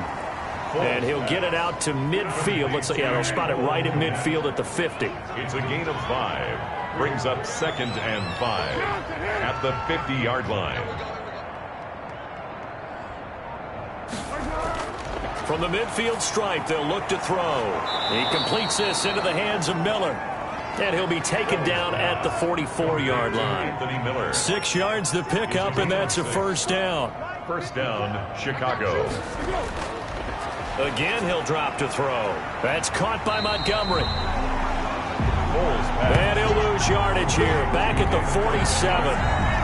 And he'll get it out to midfield. Let's say, yeah, they'll spot it right at midfield at the 50. It's a gain of 5. Brings up 2nd and 5 at the 50-yard line. From the midfield stripe, they'll look to throw. He completes this into the hands of Miller. And he'll be taken down at the 44-yard line. Anthony Miller. 6 yards to pick up, and that's a first down. First down, Chicago. Again, he'll drop to throw. That's caught by Montgomery. Foles pass. And he'll lose yardage here. Back at the 47.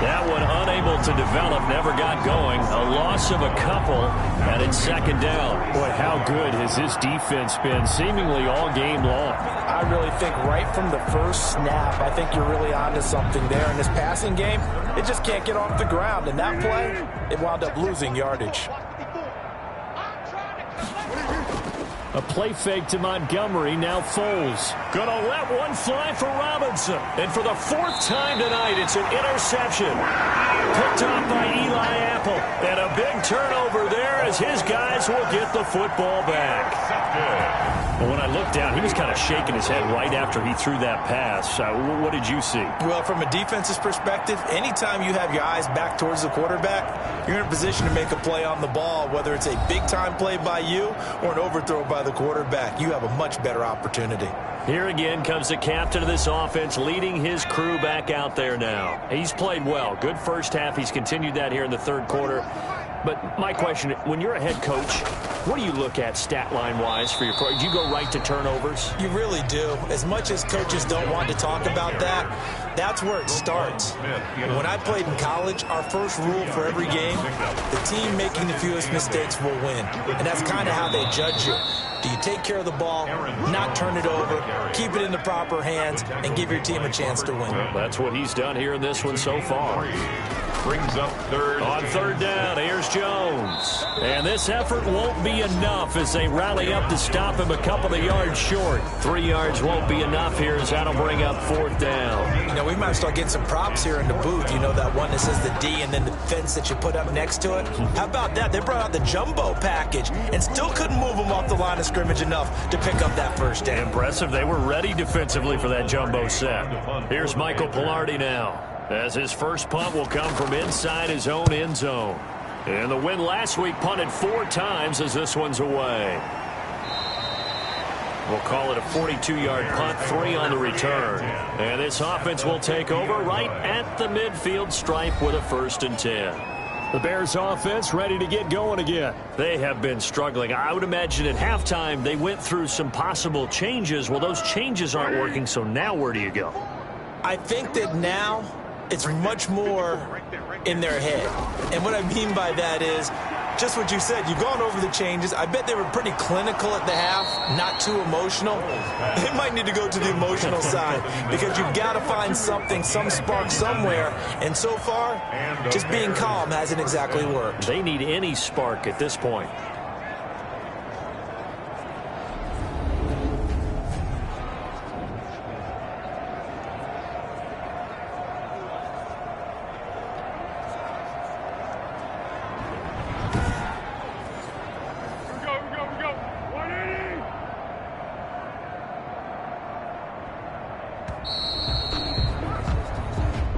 That one unable to develop, never got going. A loss of a couple, and it's second down. Boy, how good has this defense been seemingly all game long? I really think right from the first snap, I think you're really onto something there. In this passing game, it just can't get off the ground. And that play, it wound up losing yardage. A play fake to Montgomery, now Foles. Gonna let one fly for Robinson. And for the 4th time tonight, it's an interception. Picked off by Eli Apple. And a big turnover there as his guys will get the football back. Well, when I looked down, he was kind of shaking his head right after he threw that pass. What did you see? Well, from a defense's perspective, anytime you have your eyes back towards the quarterback, you're in a position to make a play on the ball, whether it's a big-time play by you or an overthrow by the quarterback. You have a much better opportunity. Here again comes the captain of this offense, leading his crew back out there now. He's played well. Good first half. He's continued that here in the third quarter. But my question, when you're a head coach, what do you look at stat line-wise for your program? Do you go right to turnovers? You really do. As much as coaches don't want to talk about that, that's where it starts. When I played in college, our first rule for every game, the team making the fewest mistakes will win. And that's kind of how they judge you. Do you take care of the ball, not turn it over, keep it in the proper hands, and give your team a chance to win? That's what he's done here in this one so far. Brings up third. On third down, here's Jones. And this effort won't be enough as they rally up to stop him a couple of yards short. 3 yards won't be enough here as that'll bring up 4th down. You know, we might start getting some props here in the booth. You know, that one that says the D and then the fence that you put up next to it? How about that? They brought out the jumbo package and still couldn't move them off the line of scrimmage enough to pick up that first down. Impressive. They were ready defensively for that jumbo set. Here's Michael Pilardi now, as his first punt will come from inside his own end zone. And the win last week punted 4 times as this one's away. We'll call it a 42-yard punt, 3 on the return. And this offense will take over right at the midfield stripe with a 1st and 10. The Bears offense ready to get going again. They have been struggling. I would imagine at halftime they went through some possible changes. Well, those changes aren't working, so now where do you go? I think that now it's much more in their head. And what I mean by that is just what you said. You've gone over the changes. I bet they were pretty clinical at the half, not too emotional. They might need to go to the emotional side because you've got to find something, some spark somewhere. And so far, just being calm hasn't exactly worked. They need any spark at this point.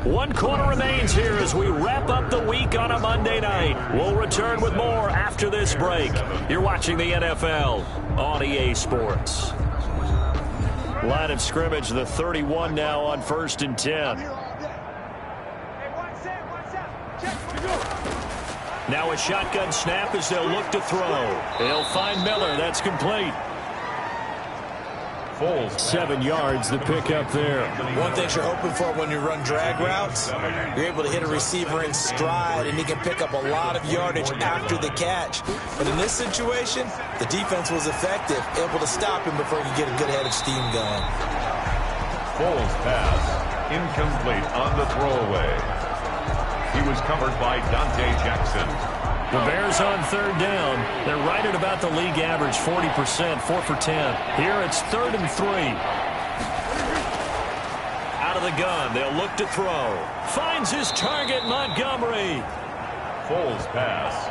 One quarter remains here as we wrap up the week on a Monday night. We'll return with more after this break. You're watching the NFL on EA Sports. Line of scrimmage, the 31 now on 1st and 10. Hey, one set, check. Now a shotgun snap as they'll look to throw. They'll find Miller. That's complete. 7 yards, the pickup there. One thing you're hoping for when you run drag routes, you're able to hit a receiver in stride, and he can pick up a lot of yardage after the catch. But in this situation, the defense was effective, able to stop him before he could get a good head of steam going. Foles pass, incomplete on the throwaway. He was covered by Dante Jackson. The Bears on 3rd down. They're right at about the league average, 40%, 4 for 10. Here it's 3rd and 3. Out of the gun, they'll look to throw. Finds his target, Montgomery. Foles pass.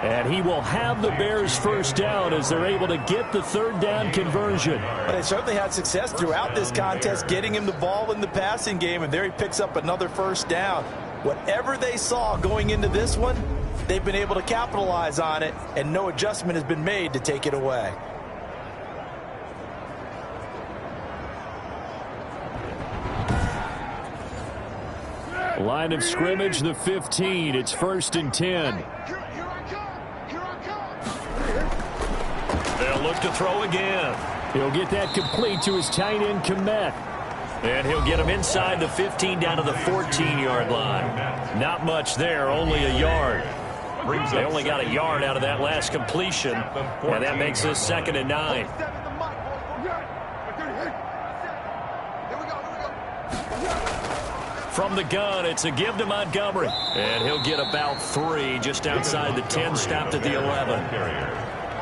And he will have the Bears first down as they're able to get the 3rd down conversion. But they certainly had success throughout this contest, getting him the ball in the passing game, and there he picks up another first down. Whatever they saw going into this one, they've been able to capitalize on it, and no adjustment has been made to take it away. Line of scrimmage, the 15. It's 1st and 10. They'll look to throw again. He'll get that complete to his tight end, Komet. And he'll get him inside the 15 down to the 14-yard line. Not much there, only a yard. They only got a yard out of that last completion, and that makes this 2nd and 9. From the gun, it's a give to Montgomery. And he'll get about 3 just outside the 10, stopped at the 11.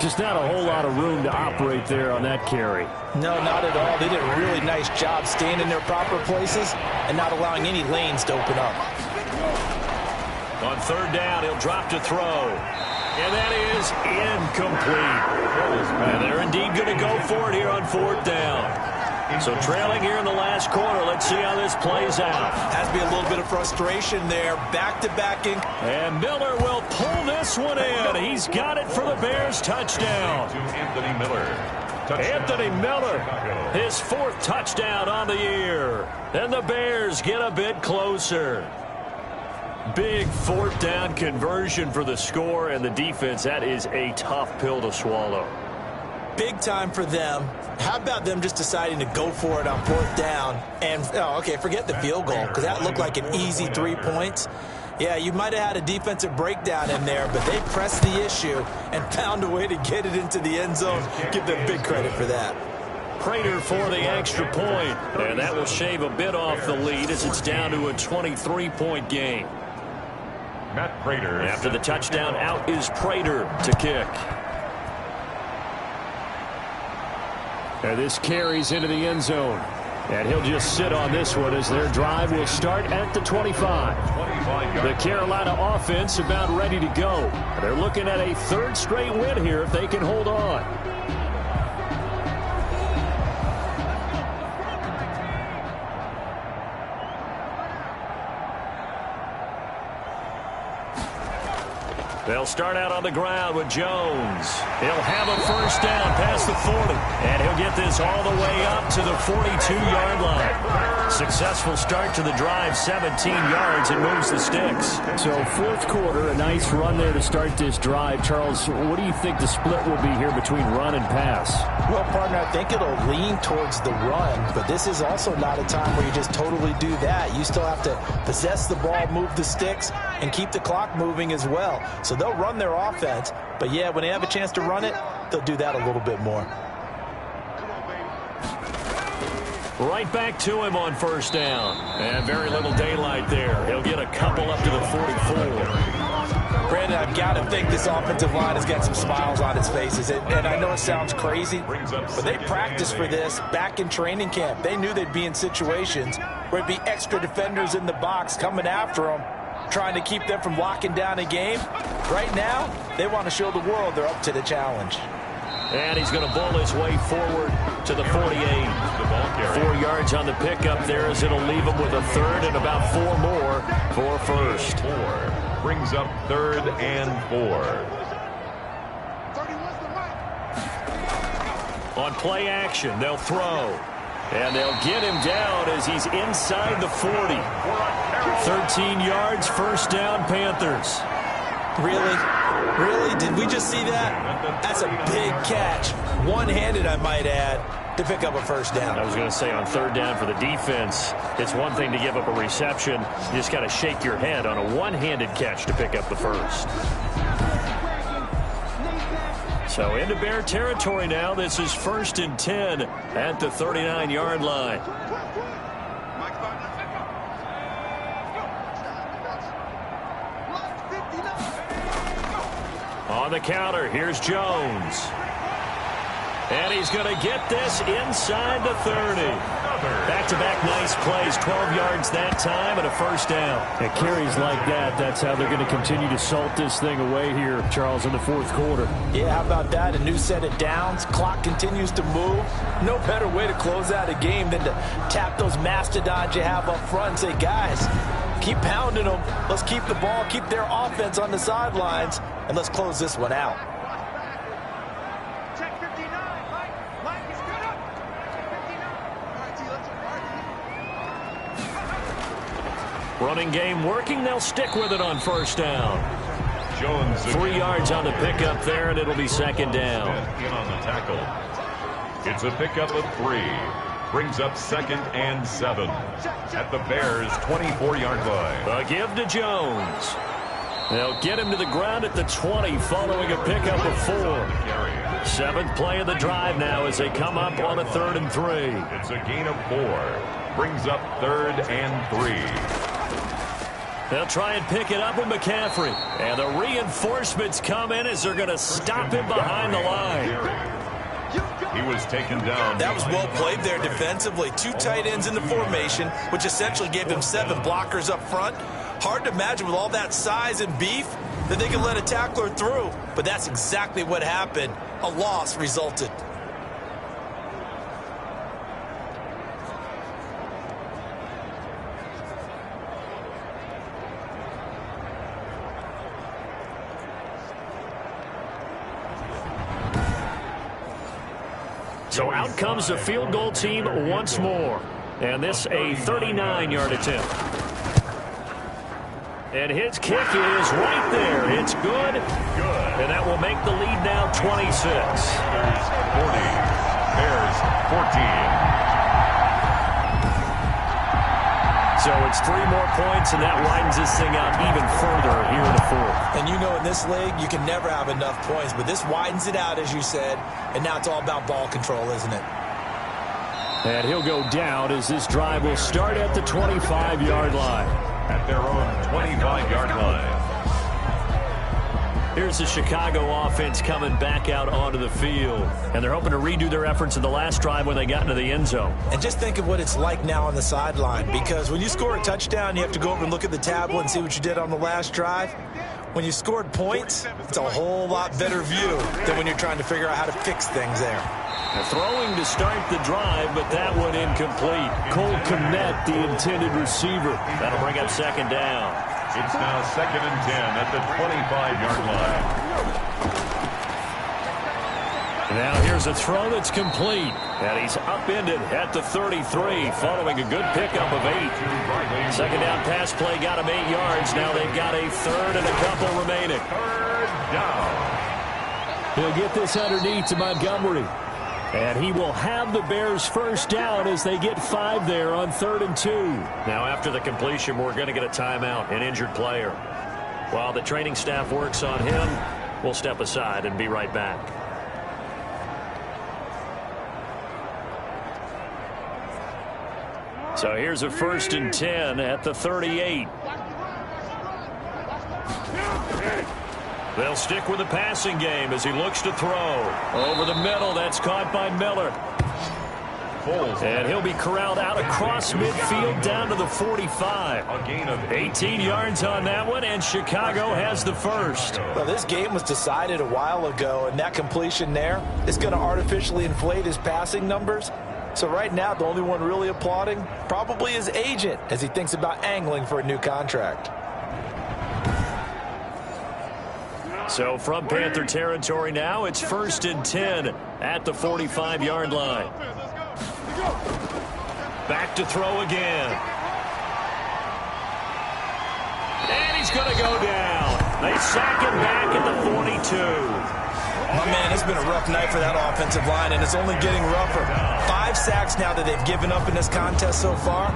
Just not a whole lot of room to operate there on that carry. No, not at all. They did a really nice job staying in their proper places and not allowing any lanes to open up. On 3rd down, he'll drop to throw. And that is incomplete. And they're indeed going to go for it here on 4th down. So trailing here in the last quarter. Let's see how this plays out. Has to be a little bit of frustration there. Back-to-backing. And Miller will pull this one in. He's got it for the Bears. Touchdown. To Anthony Miller. Anthony Miller, his 4th touchdown on the year. And the Bears get a bit closer. Big 4th down conversion for the score, and the defense, that is a tough pill to swallow. Big time for them. How about them just deciding to go for it on 4th down? And, forget the field goal, because that looked like an easy 3 points. Yeah, you might have had a defensive breakdown in there, but they pressed the issue and found a way to get it into the end zone. Give them big credit for that. Prater for the extra point, and that will shave a bit off the lead as it's down to a 23-point game. Matt Prater. After the touchdown, out is Prater to kick. And this carries into the end zone. And he'll just sit on this one as their drive will start at the 25. The Carolina offense about ready to go. They're looking at a 3rd straight win here if they can hold on. They'll start out on the ground with Jones. He'll have a first down past the 40. And he'll get this all the way up to the 42-yard line. Successful start to the drive, 17 yards, and moves the sticks. So 4th quarter, a nice run there to start this drive. Charles, what do you think the split will be here between run and pass? Well, partner, I think it'll lean towards the run, but this is also not a time where you just totally do that. You still have to possess the ball, move the sticks, and keep the clock moving as well. So they'll run their offense, but yeah, when they have a chance to run it, they'll do that a little bit more. Right back to him on first down. And very little daylight there. He'll get a couple up to the 44. Brandon, I've got to think this offensive line has got some smiles on its faces. And I know it sounds crazy, but they practiced for this back in training camp. They knew they'd be in situations where it'd be extra defenders in the box coming after them, trying to keep them from locking down a game. Right now, they want to show the world they're up to the challenge. And he's going to bowl his way forward to the 48. 4 yards on the pickup there as it'll leave him with a 3rd and about 4 more for first. 4 brings up 3rd and 4. On play action, they'll throw. And they'll get him down as he's inside the 40. 13 yards, first down, Panthers. Really? Really? Did we just see that? That's a big catch. One-handed, I might add, to pick up a first down. I was going to say, on third down for the defense, it's one thing to give up a reception. You just got to shake your head on a one-handed catch to pick up the first. So into Bear territory now. This is 1st and 10 at the 39-yard line. On the counter, here's Jones. And he's going to get this inside the 30. Back-to-back nice plays, 12 yards that time and a first down. At carries like that, that's how they're going to continue to salt this thing away here, Charles, in the fourth quarter. Yeah, how about that? A new set of downs. Clock continues to move. No better way to close out a game than to tap those mastodons you have up front and say, guys, keep pounding them. Let's keep the ball, keep their offense on the sidelines, and let's close this one out. Running game working. They'll stick with it on first down. Jones 3 yards on the pickup there, and it'll be second down. In on the tackle. It's a pickup of 3. Brings up 2nd and 7 at the Bears' 24-yard line. A give to Jones. They'll get him to the ground at the 20 following a pickup of 4. 7th play of the drive now as they come up on a 3rd and 3. It's a gain of 4. Brings up 3rd and 3. They'll try and pick it up with McCaffrey. And the reinforcements come in as they're going to stop him behind the line. He was taken down. That was well played there defensively. 2 tight ends in the formation, which essentially gave them 7 blockers up front. Hard to imagine with all that size and beef that they could let a tackler through. But that's exactly what happened. A loss resulted. So out comes the field goal team once more. And this a 39-yard attempt. And his kick is right there. It's good. And that will make the lead now 26. Bears 40. Bears 14. So it's 3 more points, and that widens this thing out even further here in the fourth. And you know in this league, you can never have enough points, but this widens it out, as you said, and now it's all about ball control, isn't it? And he'll go down as this drive will start at the 25-yard line. At their own 25-yard line. Here's the Chicago offense coming back out onto the field. And they're hoping to redo their efforts in the last drive when they got into the end zone. And just think of what it's like now on the sideline, because when you score a touchdown, you have to go over and look at the tablet and see what you did on the last drive. When you scored points, it's a whole lot better view than when you're trying to figure out how to fix things there. Throwing to start the drive, but that one incomplete. Cole Kmet, the intended receiver. That'll bring up second down. It's now 2nd and 10 at the 25-yard line. Now here's a throw that's complete. And he's upended at the 33 following a good pickup of 8. Second down pass play got him 8 yards. Now they've got a 3rd and a couple remaining. 3rd down. He'll get this underneath to Montgomery. And he will have the Bears first down as they get 5 there on 3rd and 2. Now after the completion, we're going to get a timeout, an injured player. While the training staff works on him, we'll step aside and be right back. So here's a 1st and 10 at the 38. They'll stick with the passing game as he looks to throw. Over the middle, that's caught by Miller. And he'll be corralled out across midfield down to the 45. A gain of 18 yards on that one, and Chicago has the first. Well, this game was decided a while ago, and that completion there is going to artificially inflate his passing numbers. So right now, the only one really applauding probably his agent as he thinks about angling for a new contract. So from Panther territory now, it's 1st and 10 at the 45-yard line. Back to throw again. And he's going to go down. They sack him back at the 42. My man, it's been a rough night for that offensive line, and it's only getting rougher. 5 sacks now that they've given up in this contest so far.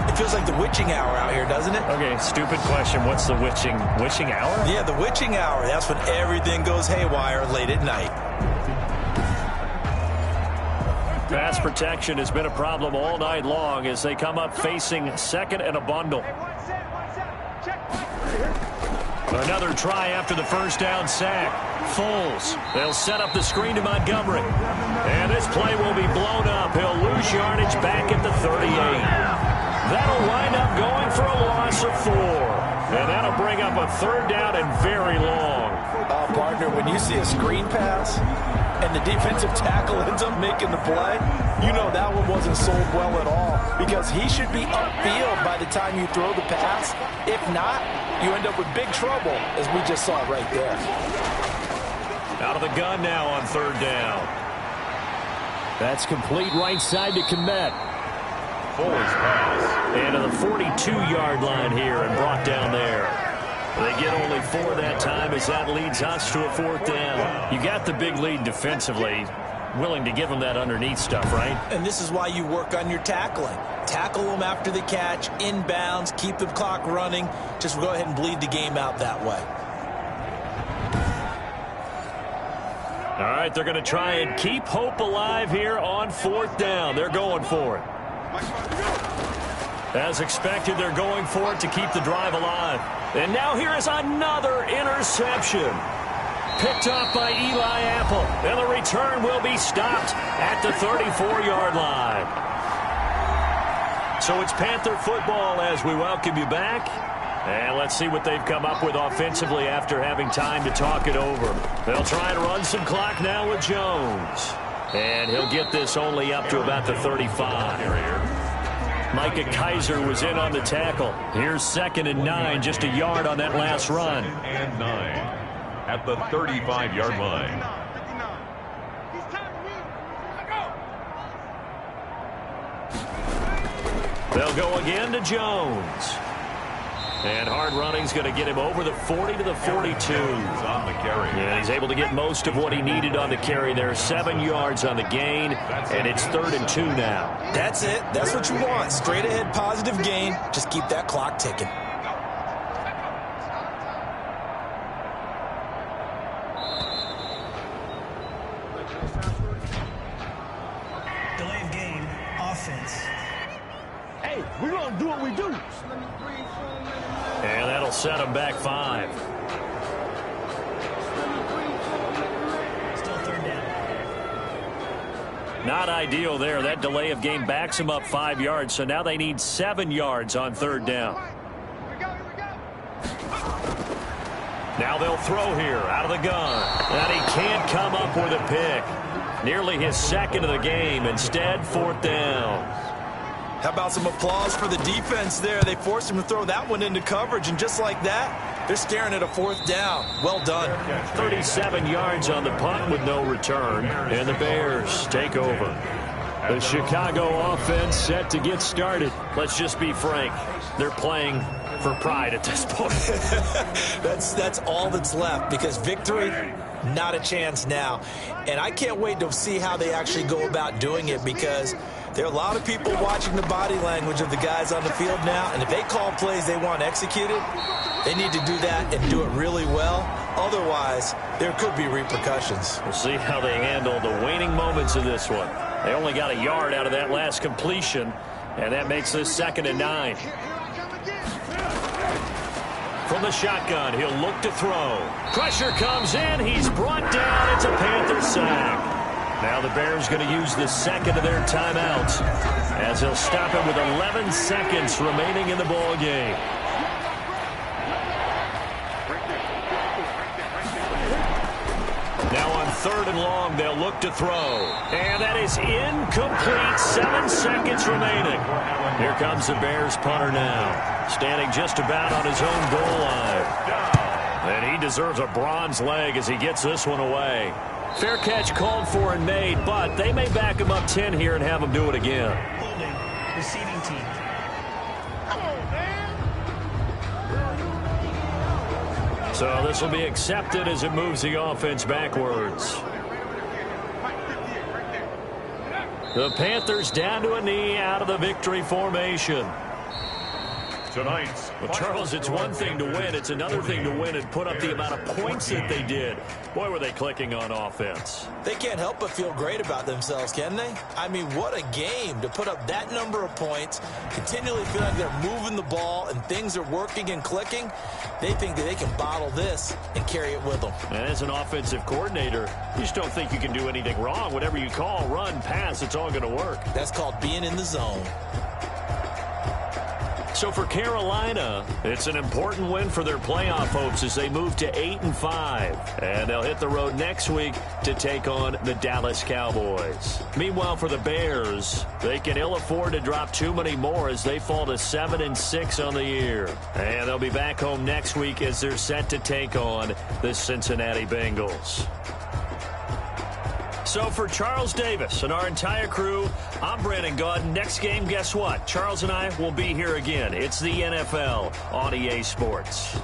It feels like the witching hour out here, doesn't it? Okay, stupid question. What's the witching hour? Yeah, the witching hour. That's when everything goes haywire late at night. Pass protection has been a problem all night long as they come up facing second and a bundle. Another try after the first down sack. Foles. They'll set up the screen to Montgomery. And this play will be blown up. He'll lose yardage back at the 38. That'll wind up going for a loss of 4. And that'll bring up a third down and very long. Partner, when you see a screen pass and the defensive tackle ends up making the play, you know that one wasn't sold well at all because he should be upfield by the time you throw the pass. If not, you end up with big trouble, as we just saw right there. Out of the gun now on third down. That's complete right side to Kmet. Foles pass. And to the 42-yard line here and brought down there. They get only 4 that time as that leads us to a fourth down. You got the big lead defensively. Willing to give them that underneath stuff, right? And this is why you work on your tackling. Tackle them after the catch, inbounds, keep the clock running. Just go ahead and bleed the game out that way. All right, they're going to try and keep hope alive here on fourth down. They're going for it. As expected, they're going for it to keep the drive alive. And now here is another interception. Picked off by Eli Apple. And the return will be stopped at the 34-yard line. So it's Panther football as we welcome you back. And let's see what they've come up with offensively after having time to talk it over. They'll try and run some clock now with Jones. And he'll get this only up to about the 35. Micah Kaiser was in on the tackle. Here's 2nd and 9, just a yard on that last run. 2nd and 9 at the 35-yard line. They'll go again to Jones. And hard running's going to get him over the 40 to the 42. On the carry. And he's able to get most of what he needed on the carry there. 7 yards on the gain, and it's 3rd and 2 now. That's it. That's what you want. Straight ahead, positive gain. Just keep that clock ticking. Delay of game, offense. Hey, we're going to do what we do. And that'll set him back 5. Still 3rd down. Not ideal there. That delay of game backs him up 5 yards, so now they need 7 yards on 3rd down. Now they'll throw here out of the gun. And he can't come up with a pick. Nearly his 2nd of the game. Instead, 4th down. How about some applause for the defense there? They forced him to throw that one into coverage, and just like that, they're staring at a 4th down. Well done. 37 yards on the punt with no return, and the Bears take over. The Chicago offense set to get started. Let's just be frank. They're playing for pride at this point. That's all that's left, because victory, not a chance now. And I can't wait to see how they actually go about doing it, because there are a lot of people watching the body language of the guys on the field now, and if they call plays they want executed, they need to do that and do it really well. Otherwise, there could be repercussions. We'll see how they handle the waning moments of this one. They only got a yard out of that last completion, and that makes this 2nd and 9. From the shotgun, he'll look to throw. Pressure comes in. He's brought down. It's a Panther sack. Now the Bears going to use the 2nd of their timeouts as he'll stop it with 11 seconds remaining in the ball game. Now on 3rd and long, they'll look to throw. And that is incomplete. 7 seconds remaining. Here comes the Bears punter now, standing just about on his own goal line. And he deserves a bronze leg as he gets this one away. Fair catch called for and made, but they may back him up 10 here and have him do it again. Holding, receiving team. So this will be accepted as it moves the offense backwards. The Panthers down to a knee out of the victory formation. Tonight's Well, Charles, it's one thing to win. It's another thing to win and put up the amount of points that they did. Boy, were they clicking on offense. They can't help but feel great about themselves, can they? I mean, what a game to put up that number of points, continually feel like they're moving the ball and things are working and clicking. They think that they can bottle this and carry it with them. And as an offensive coordinator, you just don't think you can do anything wrong. Whatever you call, run, pass, it's all going to work. That's called being in the zone. So for Carolina, it's an important win for their playoff hopes as they move to 8-5. And they'll hit the road next week to take on the Dallas Cowboys. Meanwhile, for the Bears, they can ill afford to drop too many more as they fall to 7-6 on the year. And they'll be back home next week as they're set to take on the Cincinnati Bengals. So for Charles Davis and our entire crew, I'm Brandon Gaudin. Next game, guess what? Charles and I will be here again. It's the NFL on EA Sports.